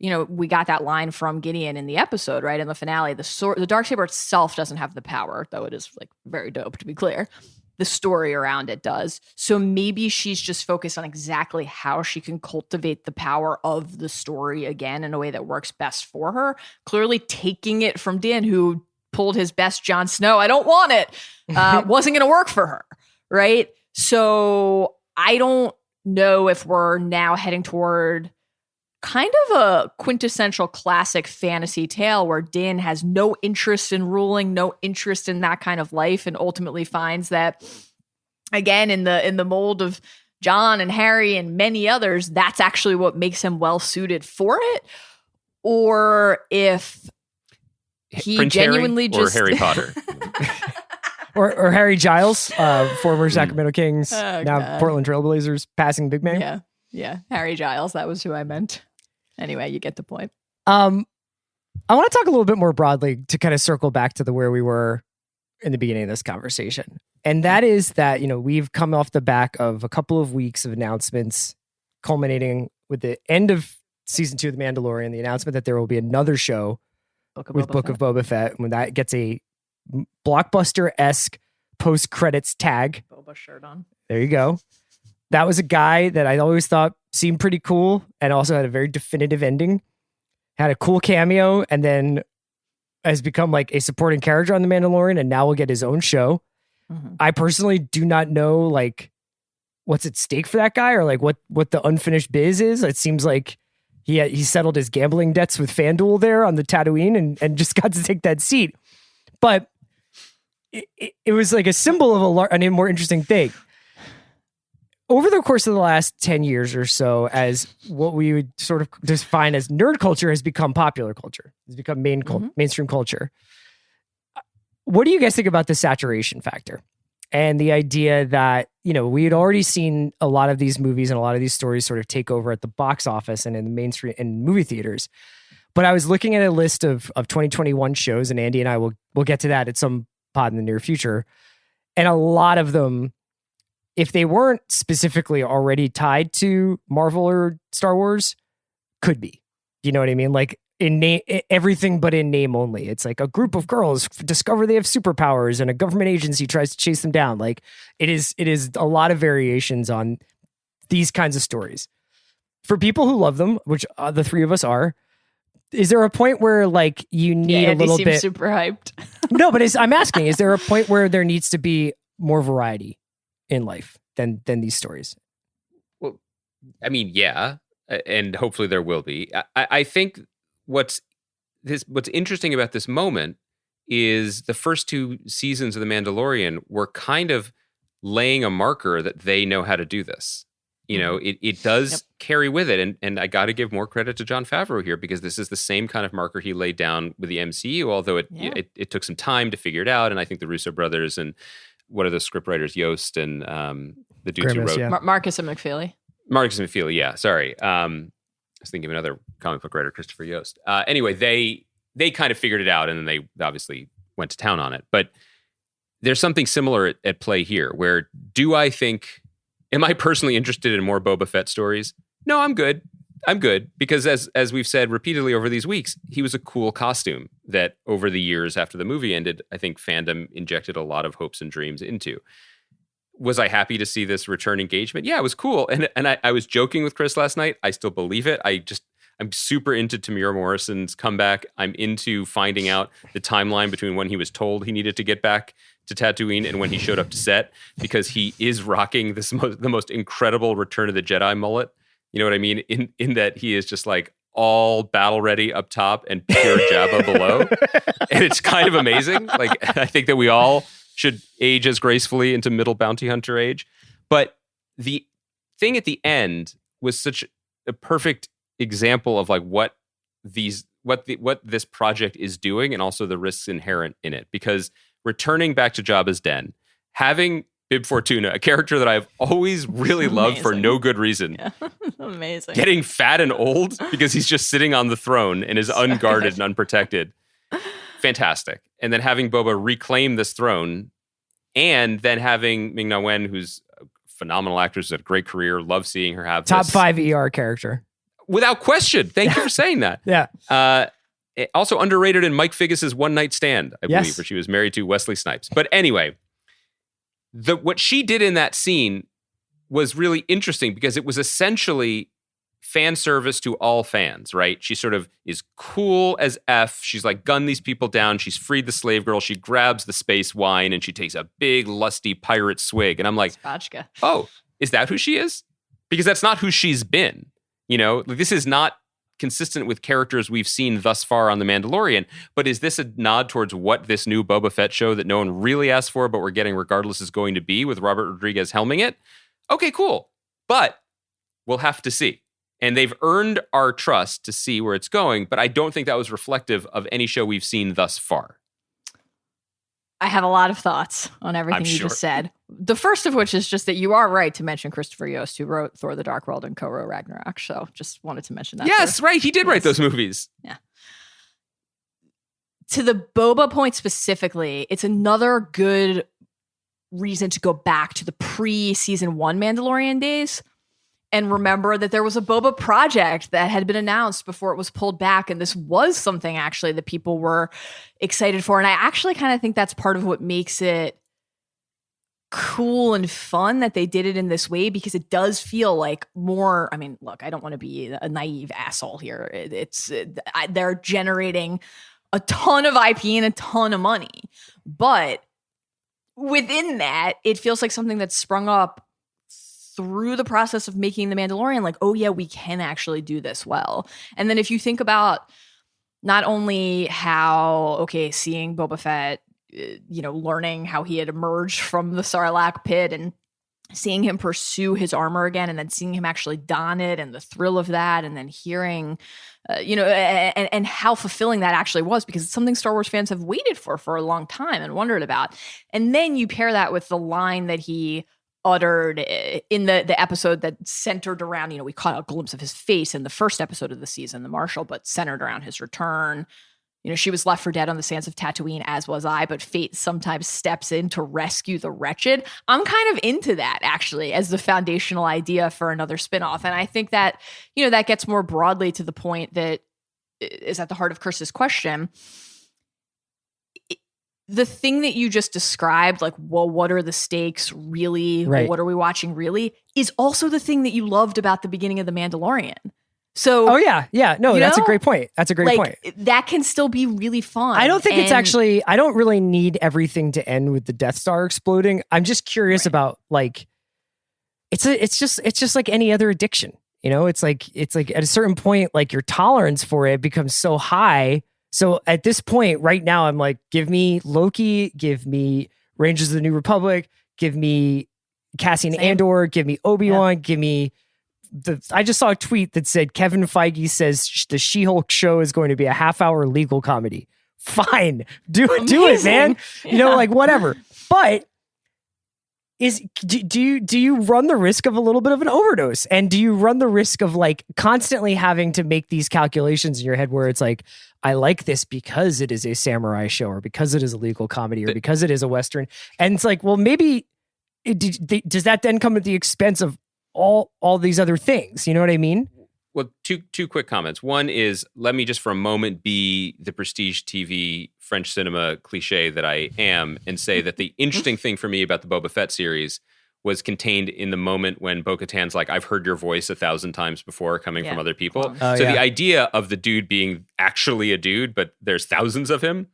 we got that line from Gideon in the episode, right? In the finale, the Darksaber itself doesn't have the power, though it is very dope, to be clear. The story around it does. So maybe she's just focused on exactly how she can cultivate the power of the story again in a way that works best for her. Clearly taking it from Din, who pulled his best Jon Snow, I don't want it, wasn't going to work for her, right? So I don't know if we're now heading toward kind of a quintessential classic fantasy tale where Din has no interest in ruling, no interest in that kind of life, and ultimately finds that, again, in the mold of John and Harry and many others, that's actually what makes him well suited for it. Or if he Prince genuinely Harry or just Harry Potter. or Harry Giles, former Sacramento Kings, Oh, now God. Portland Trailblazers, passing big man. Yeah, Harry Giles, that was who I meant. Anyway, you get the point. I want to talk a little bit more broadly to kind of circle back to where we were in the beginning of this conversation. And that is that, we've come off the back of a couple of weeks of announcements culminating with the end of season 2 of The Mandalorian, the announcement that there will be another show Book of Boba Fett, when that gets a blockbuster-esque post-credits tag. Boba shirt on. There you go. That was a guy that I always thought seemed pretty cool and also had a very definitive ending. Had a cool cameo and then has become like a supporting character on The Mandalorian and now will get his own show. Mm-hmm. I personally do not know what's at stake for that guy or what the unfinished biz is. It seems like he settled his gambling debts with FanDuel there on the Tatooine and just got to take that seat. But it was like a symbol of a more interesting thing. Over the course of the last 10 years or so, as what we would sort of define as nerd culture has become popular culture, has become mainstream culture. What do you guys think about the saturation factor and the idea that, we had already seen a lot of these movies and a lot of these stories sort of take over at the box office and in the mainstream and movie theaters. But I was looking at a list of 2021 shows, and Andy and I will get to that at some pod in the near future. And a lot of them, if they weren't specifically already tied to Marvel or Star Wars, could be. You know what I mean? Like in name, everything but in name only. It's like a group of girls discover they have superpowers and a government agency tries to chase them down. Like it is a lot of variations on these kinds of stories. For people who love them, which the three of us are, is there a point where like you need a little bit super hyped? No, but I'm asking, is there a point where there needs to be more variety in life than these stories? Well, I mean, yeah, and hopefully there will be. I think what's interesting about this moment is the first two seasons of The Mandalorian were kind of laying a marker that they know how to do this. You know, it does carry with it. And I got to give more credit to Jon Favreau here, because this is the same kind of marker he laid down with the MCU, although it took some time to figure it out. And I think the Russo brothers and what are the scriptwriters, Yost and the dudes Grimace, who wrote... Marcus and McFeely. Marcus and McFeely, yeah. Sorry. I was thinking of another comic book writer, Christopher Yost. Anyway, they kind of figured it out, and then they obviously went to town on it. But there's something similar at play here, where am I personally interested in more Boba Fett stories? No, I'm good. Because as we've said repeatedly over these weeks, he was a cool costume that over the years after the movie ended, I think fandom injected a lot of hopes and dreams into. Was I happy to see this return engagement? Yeah, it was cool. And I was joking with Chris last night. I still believe it. I'm super into Tamir Morrison's comeback. I'm into finding out the timeline between when he was told he needed to get back to Tatooine and when he showed up to set, because he is rocking the most incredible Return of the Jedi mullet. You know what I mean? In that he is just like all battle ready up top and pure Jabba below. And it's kind of amazing. Like, I think that we all should age as gracefully into middle bounty hunter age. But the thing at the end was such a perfect example of like what this project is doing, and also the risks inherent in it. Because returning back to Jabba's den, having Bib Fortuna, a character that I've always really loved for no good reason, amazing, getting fat and old because he's just sitting on the throne and is unguarded and unprotected. Fantastic. And then having Boba reclaim this throne, and then having Ming-Na Wen, who's a phenomenal actress, had a great career, love seeing her have top 5 ER character. Without question. Thank you for saying that. Yeah. Also underrated in Mike Figgis's One Night Stand, I believe, where she was married to Wesley Snipes. But anyway, what she did in that scene was really interesting, because it was essentially fan service to all fans, right? She sort of is cool as F. She's like gunned these people down. She's freed the slave girl. She grabs the space wine and she takes a big, lusty pirate swig. And I'm like, Spatchka. Oh, is that who she is? Because that's not who she's been. You know, this is not consistent with characters we've seen thus far on The Mandalorian, but is this a nod towards what this new Boba Fett show that no one really asked for, but we're getting regardless, is going to be, with Robert Rodriguez helming it? Okay, cool. But we'll have to see. And they've earned our trust to see where it's going, but I don't think that was reflective of any show we've seen thus far. I have a lot of thoughts on everything you just said. The first of which is just that you are right to mention Christopher Yost, who wrote Thor: The Dark World and co-wrote Ragnarok. So just wanted to mention that. Yes, right. He did write those movies. Yeah. To the Boba point specifically, it's another good reason to go back to the pre-season 1 Mandalorian days and remember that there was a Boba project that had been announced before it was pulled back. And this was something actually that people were excited for. And I actually kind of think that's part of what makes it cool and fun that they did it in this way, because it does feel like more, I mean, look, I don't want to be a naive asshole here. They're generating a ton of IP and a ton of money, but within that, it feels like something that's sprung up through the process of making The Mandalorian, like, oh yeah, we can actually do this well. And then if you think about not only how, okay, seeing Boba Fett, learning how he had emerged from the Sarlacc pit and seeing him pursue his armor again, and then seeing him actually don it and the thrill of that, and then hearing, and how fulfilling that actually was, because it's something Star Wars fans have waited for a long time and wondered about. And then you pair that with the line that he uttered in the episode that centered around, we caught a glimpse of his face in the first episode of the season, The Marshal, but centered around his return. She was left for dead on the sands of Tatooine, as was I, but fate sometimes steps in to rescue the wretched. I'm kind of into that, actually, as the foundational idea for another spinoff. And I think that, that gets more broadly to the point that is at the heart of Chris's question. The thing that you just described, like, well, what are the stakes really? Right. What are we watching really? Is also the thing that you loved about the beginning of The Mandalorian. So, oh yeah. No, that's a great point. That's a great point. That can still be really fun. I don't think it's actually, I don't really need everything to end with the Death Star exploding. I'm just curious about like, it's just like any other addiction. You know, it's like at a certain point, like your tolerance for it becomes so high. So at this point right now, I'm like, give me Loki, give me Rangers of the New Republic, give me Cassian Andor, give me Obi-Wan, give me I just saw a tweet that said Kevin Feige says the She-Hulk show is going to be a half-hour legal comedy. Fine. Do it, man. You know, like whatever. But do you run the risk of a little bit of an overdose? And do you run the risk of like constantly having to make these calculations in your head where it's like, I like this because it is a samurai show or because it is a legal comedy or because it is a Western. And it's like, well, maybe does that then come at the expense of all these other things? You know what I mean? Well, two quick comments. One is, let me just for a moment be the prestige TV French cinema cliche that I am and say that the interesting thing for me about the Boba Fett series was contained in the moment when Bo-Katan's like, I've heard your voice 1,000 times before coming from other people. The idea of the dude being actually a dude, but there's thousands of him,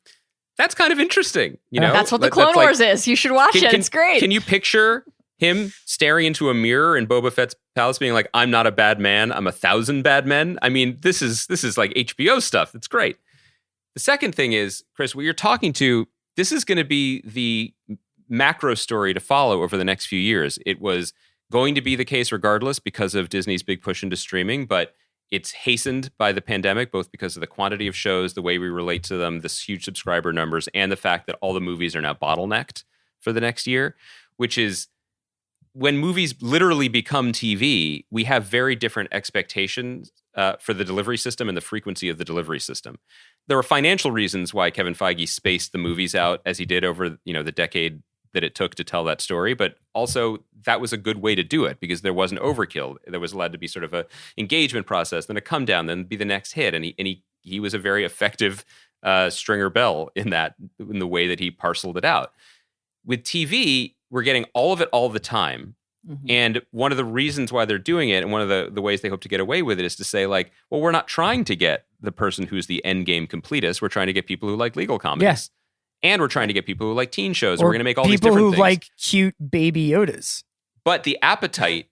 that's kind of interesting. You know, that's what the Clone Wars is. You should watch it. It's great. Can you picture him staring into a mirror in Boba Fett's palace being like, I'm not a bad man, I'm 1,000 bad men? I mean, this is like HBO stuff. It's great. The second thing is, Chris, what you're talking to, this is going to be the macro story to follow over the next few years. It was going to be the case regardless because of Disney's big push into streaming, but it's hastened by the pandemic, both because of the quantity of shows, the way we relate to them, this huge subscriber numbers, and the fact that all the movies are now bottlenecked for the next year, which is when movies literally become TV, we have very different expectations for the delivery system and the frequency of the delivery system. There are financial reasons why Kevin Feige spaced the movies out as he did over, the decade that it took to tell that story, but also that was a good way to do it because there wasn't overkill. There was allowed to be sort of a engagement process, then a come down, then be the next hit, and he was a very effective stringer bell in the way that he parceled it out. With TV, we're getting all of it all the time. Mm-hmm. And one of the reasons why they're doing it, and one of the ways they hope to get away with it, is to say, like, well, we're not trying to get the person who's the end game completist. We're trying to get people who like legal comedies. Yes. And we're trying to get people who like teen shows. Or we're going to make all these different things. People who like cute baby Yodas. But the appetite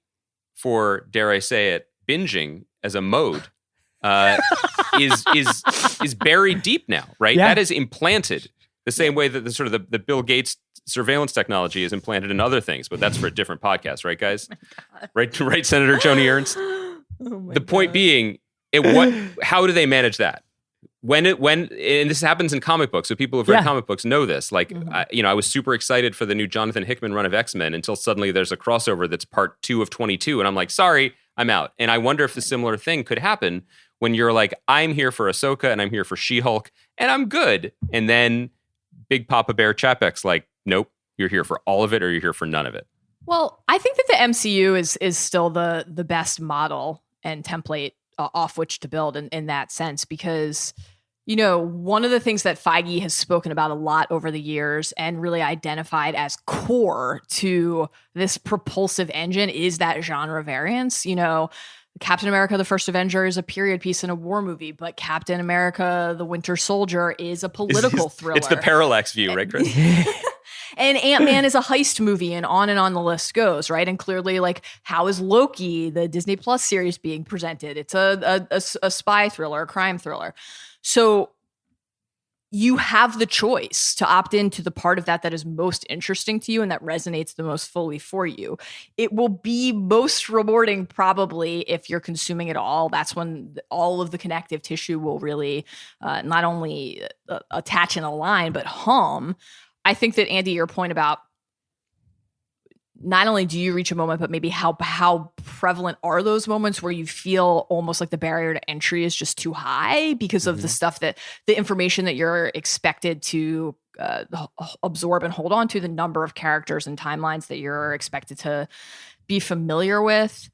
for, dare I say it, binging as a mode is buried deep now, right? Yeah. That is implanted the same way that the Bill Gates surveillance technology is implanted in other things, but that's for a different podcast, right, guys? Right, Senator Joni Ernst. The point being, how do they manage that? When and this happens in comic books, so people who've read comic books know this. Like, I was super excited for the new Jonathan Hickman run of X-Men until suddenly there's a crossover that's part 2 of 22, and I'm like, sorry, I'm out. And I wonder if the similar thing could happen when you're like, I'm here for Ahsoka and I'm here for She-Hulk, and I'm good. And then Big Papa Bear Chapek's like, nope, you're here for all of it or you're here for none of it. Well, I think that the MCU is still the best model and template off which to build in that sense, because, one of the things that Feige has spoken about a lot over the years and really identified as core to this propulsive engine is that genre variance. Captain America, the First Avenger is a period piece in a war movie, but Captain America, the Winter Soldier is a political thriller. It's the parallax view, right, Chris? And Ant-Man is a heist movie, and on the list goes, right? And clearly, like, how is Loki, the Disney Plus series, being presented? It's a spy thriller, a crime thriller. So you have the choice to opt into the part of that is most interesting to you and that resonates the most fully for you. It will be most rewarding probably if you're consuming it all. That's when all of the connective tissue will really not only attach and align, but hum. I think that, Andy, your point about not only do you reach a moment, but maybe how prevalent are those moments where you feel almost like the barrier to entry is just too high because of the stuff the information that you're expected to absorb and hold on to, the number of characters and timelines that you're expected to be familiar with.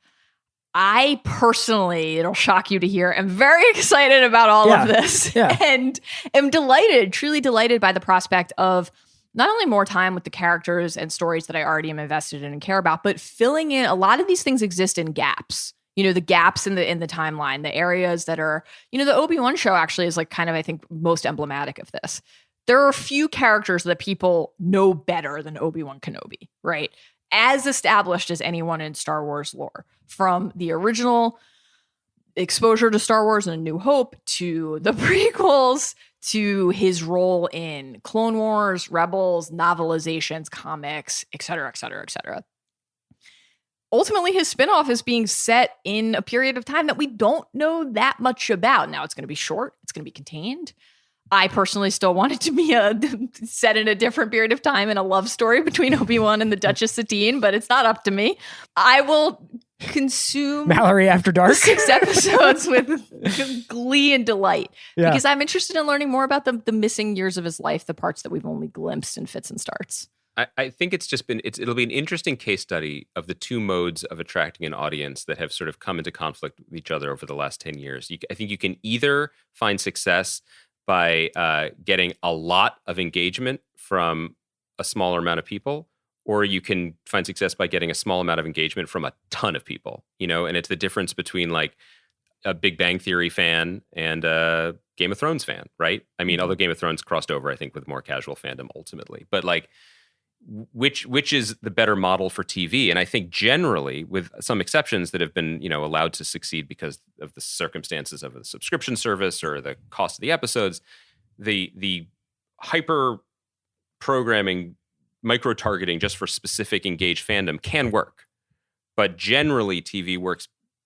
I personally, it'll shock you to hear, am very excited about all of this and am delighted, truly delighted by the prospect of not only more time with the characters and stories that I already am invested in and care about, but filling in a lot of these things exist in gaps. The gaps in the timeline, the areas that are, the Obi-Wan show actually is like kind of, I think, most emblematic of this. There are a few characters that people know better than Obi-Wan Kenobi, right? As established as anyone in Star Wars lore, from the original exposure to Star Wars and A New Hope to the prequels to his role in Clone Wars, Rebels, novelizations, comics, et cetera, et cetera, et cetera. Ultimately, his spinoff is being set in a period of time that we don't know that much about. Now, it's going to be short. It's going to be contained. I personally still want it to be set in a different period of time in a love story between Obi-Wan and the Duchess Satine, but it's not up to me. I will consume Mallory After Dark 6 episodes with glee and delight because I'm interested in learning more about the missing years of his life, the parts that we've only glimpsed in fits and starts. I think it'll be an interesting case study of the two modes of attracting an audience that have sort of come into conflict with each other over the last 10 years. I think you can either find success by getting a lot of engagement from a smaller amount of people, or you can find success by getting a small amount of engagement from a ton of people, and it's the difference between like a Big Bang Theory fan and a Game of Thrones fan, right? I mean, although Game of Thrones crossed over, I think, with more casual fandom ultimately, but like, which is the better model for TV? And I think generally, with some exceptions that have been, allowed to succeed because of the circumstances of the subscription service or the cost of the episodes, the hyper programming, micro targeting just for specific engaged fandom can work. But generally, TV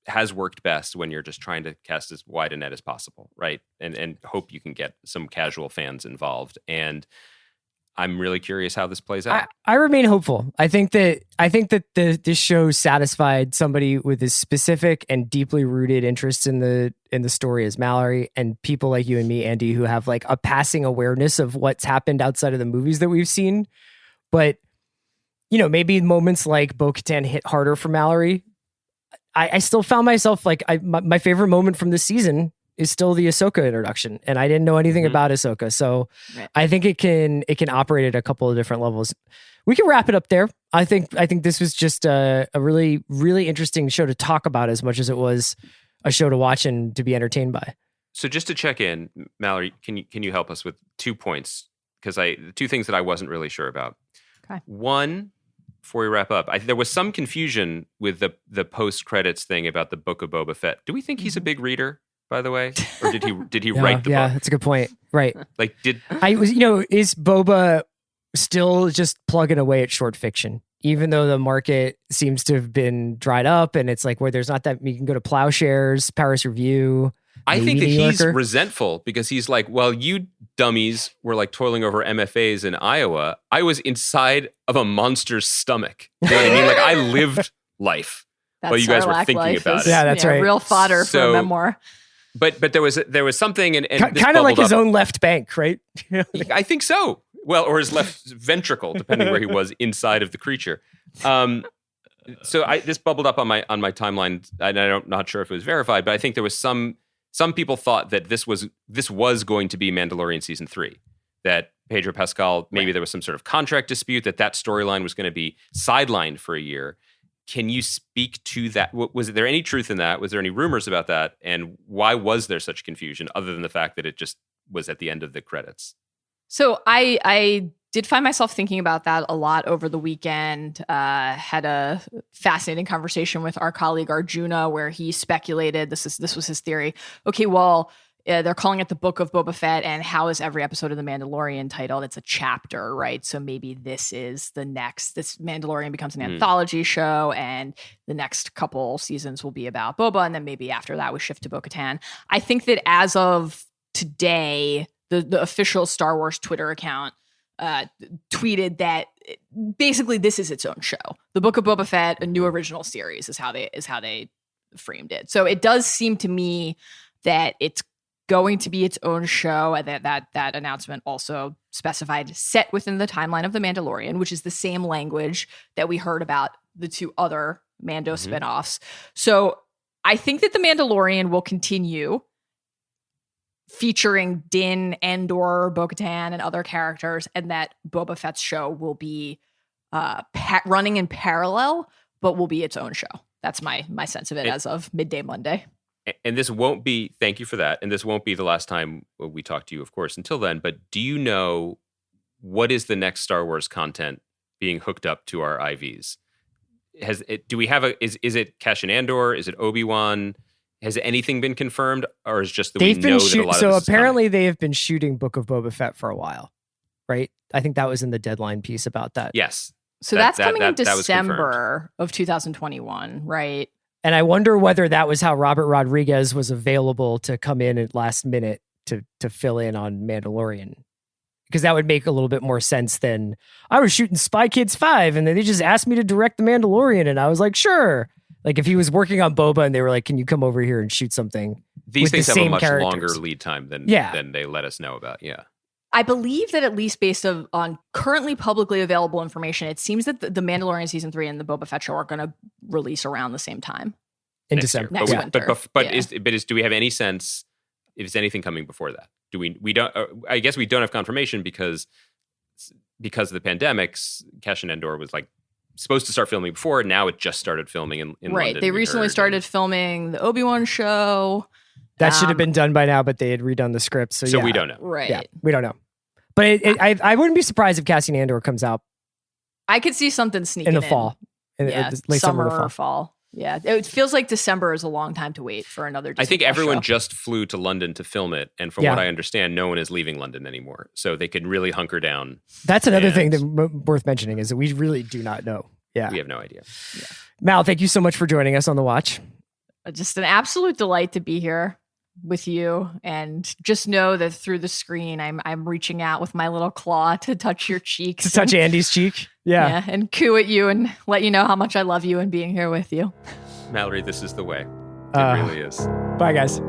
has worked best when you're just trying to cast as wide a net as possible, right? And hope you can get some casual fans involved. And I'm really curious how this plays out. I remain hopeful. I think that this show satisfied somebody with as specific and deeply rooted interests in the story as Mallory, and people like you and me, Andy, who have like a passing awareness of what's happened outside of the movies that we've seen. But maybe moments like Bo-Katan hit harder for Mallory. I still found myself like my favorite moment from this season is still the Ahsoka introduction, and I didn't know anything about Ahsoka, so right. I think it can operate at a couple of different levels. We can wrap it up there. I think this was just a really, really interesting show to talk about as much as it was a show to watch and to be entertained by. So just to check in, Mallory, can you help us with 2 points? Because the 2 things that I wasn't really sure about. Okay. One, before we wrap up, there was some confusion with the post credits thing about the Book of Boba Fett. Do we think he's a big reader, by the way, or did he write the book? Yeah, that's a good point. Right. Like, is Boba still just plugging away at short fiction, even though the market seems to have been dried up, and it's like where there's not that you can go to Plowshares, Paris Review. I think that New he's Yorker. resentful because he's like, well, you dummies were like toiling over MFAs in Iowa. I was inside of a monster's stomach. You know what I mean? Like, I lived life while you guys were thinking about it. Yeah, that's right. Real fodder for a memoir. But there was something and kind of like his own left bank, right? I think so. Well, or his left ventricle, depending where he was inside of the creature. So this bubbled up on my timeline, and I'm not sure if it was verified, but I think there was some people thought that this was going to be Mandalorian season 3. That Pedro Pascal, maybe there was some sort of contract dispute that storyline was going to be sidelined for a year. Can you speak to that? Was there any truth in that? Was there any rumors about that? And why was there such confusion other than the fact that it just was at the end of the credits? So I did find myself thinking about that a lot over the weekend. Had a fascinating conversation with our colleague Arjuna where he speculated, this was his theory. Okay, well, they're calling it the Book of Boba Fett, and how is every episode of The Mandalorian titled? It's a chapter, right? So maybe this is this Mandalorian becomes an anthology show, and the next couple seasons will be about Boba, and then maybe after that we shift to Bo-Katan. I think that as of today, the official Star Wars Twitter account tweeted that basically this is its own show. The Book of Boba Fett, a new original series, is how they framed it. So it does seem to me that it's going to be its own show. That announcement also specified set within the timeline of The Mandalorian, which is the same language that we heard about the 2 other Mando spinoffs. So I think that The Mandalorian will continue featuring Din, Andor, Bo-Katan, and other characters, and that Boba Fett's show will be running in parallel, but will be its own show. That's my sense of it as of midday Monday. And this won't be, thank you for that, and this won't be the last time we talk to you, of course, until then, but do you know what is the next Star Wars content being hooked up to our IVs? Is it Cassian Andor? Is it Obi-Wan? Has anything been confirmed, or is just that we know that a lot of so this is apparently coming? they have been shooting Book of Boba Fett for a while, right? I think that was in the deadline piece about that. Yes. So that's coming in December of 2021, right? And I wonder whether that was how Robert Rodriguez was available to come in at last minute to fill in on Mandalorian. Because that would make a little bit more sense than I was shooting Spy Kids 5 and then they just asked me to direct The Mandalorian and I was like, sure. Like if he was working on Boba and they were like, can you come over here and shoot something? These things have a much characters. longer lead time than they let us know about. Yeah. I believe that at least based on currently publicly available information, it seems that the Mandalorian season 3 and the Boba Fett show are going to release around the same time in December. Next winter. But do we have any sense if there's anything coming before that? Do we don't? I guess we don't have confirmation because of the pandemic. Cassian Andor was like supposed to start filming before. Now it just started filming in right. London. They recently started filming the Obi-Wan show. That should have been done by now, but they had redone the script. So we don't know. Right. Yeah, we don't know. But I wouldn't be surprised if Cassian Andor comes out. I could see something sneaking in the fall. Late summer or fall. Yeah, it feels like December is a long time to wait for another Disney I think Plus everyone show. just flew to London to film it. And from what I understand, no one is leaving London anymore. So they can really hunker down. That's another thing that worth mentioning is that we really do not know. Yeah. We have no idea. Yeah. Mal, thank you so much for joining us on The Watch. Just an absolute delight to be here with you, and just know that through the screen I'm reaching out with my little claw to touch your cheeks. To touch Andy's cheek. Yeah. And coo at you and let you know how much I love you and being here with you. Mallory, this is the way. It really is. Bye, guys.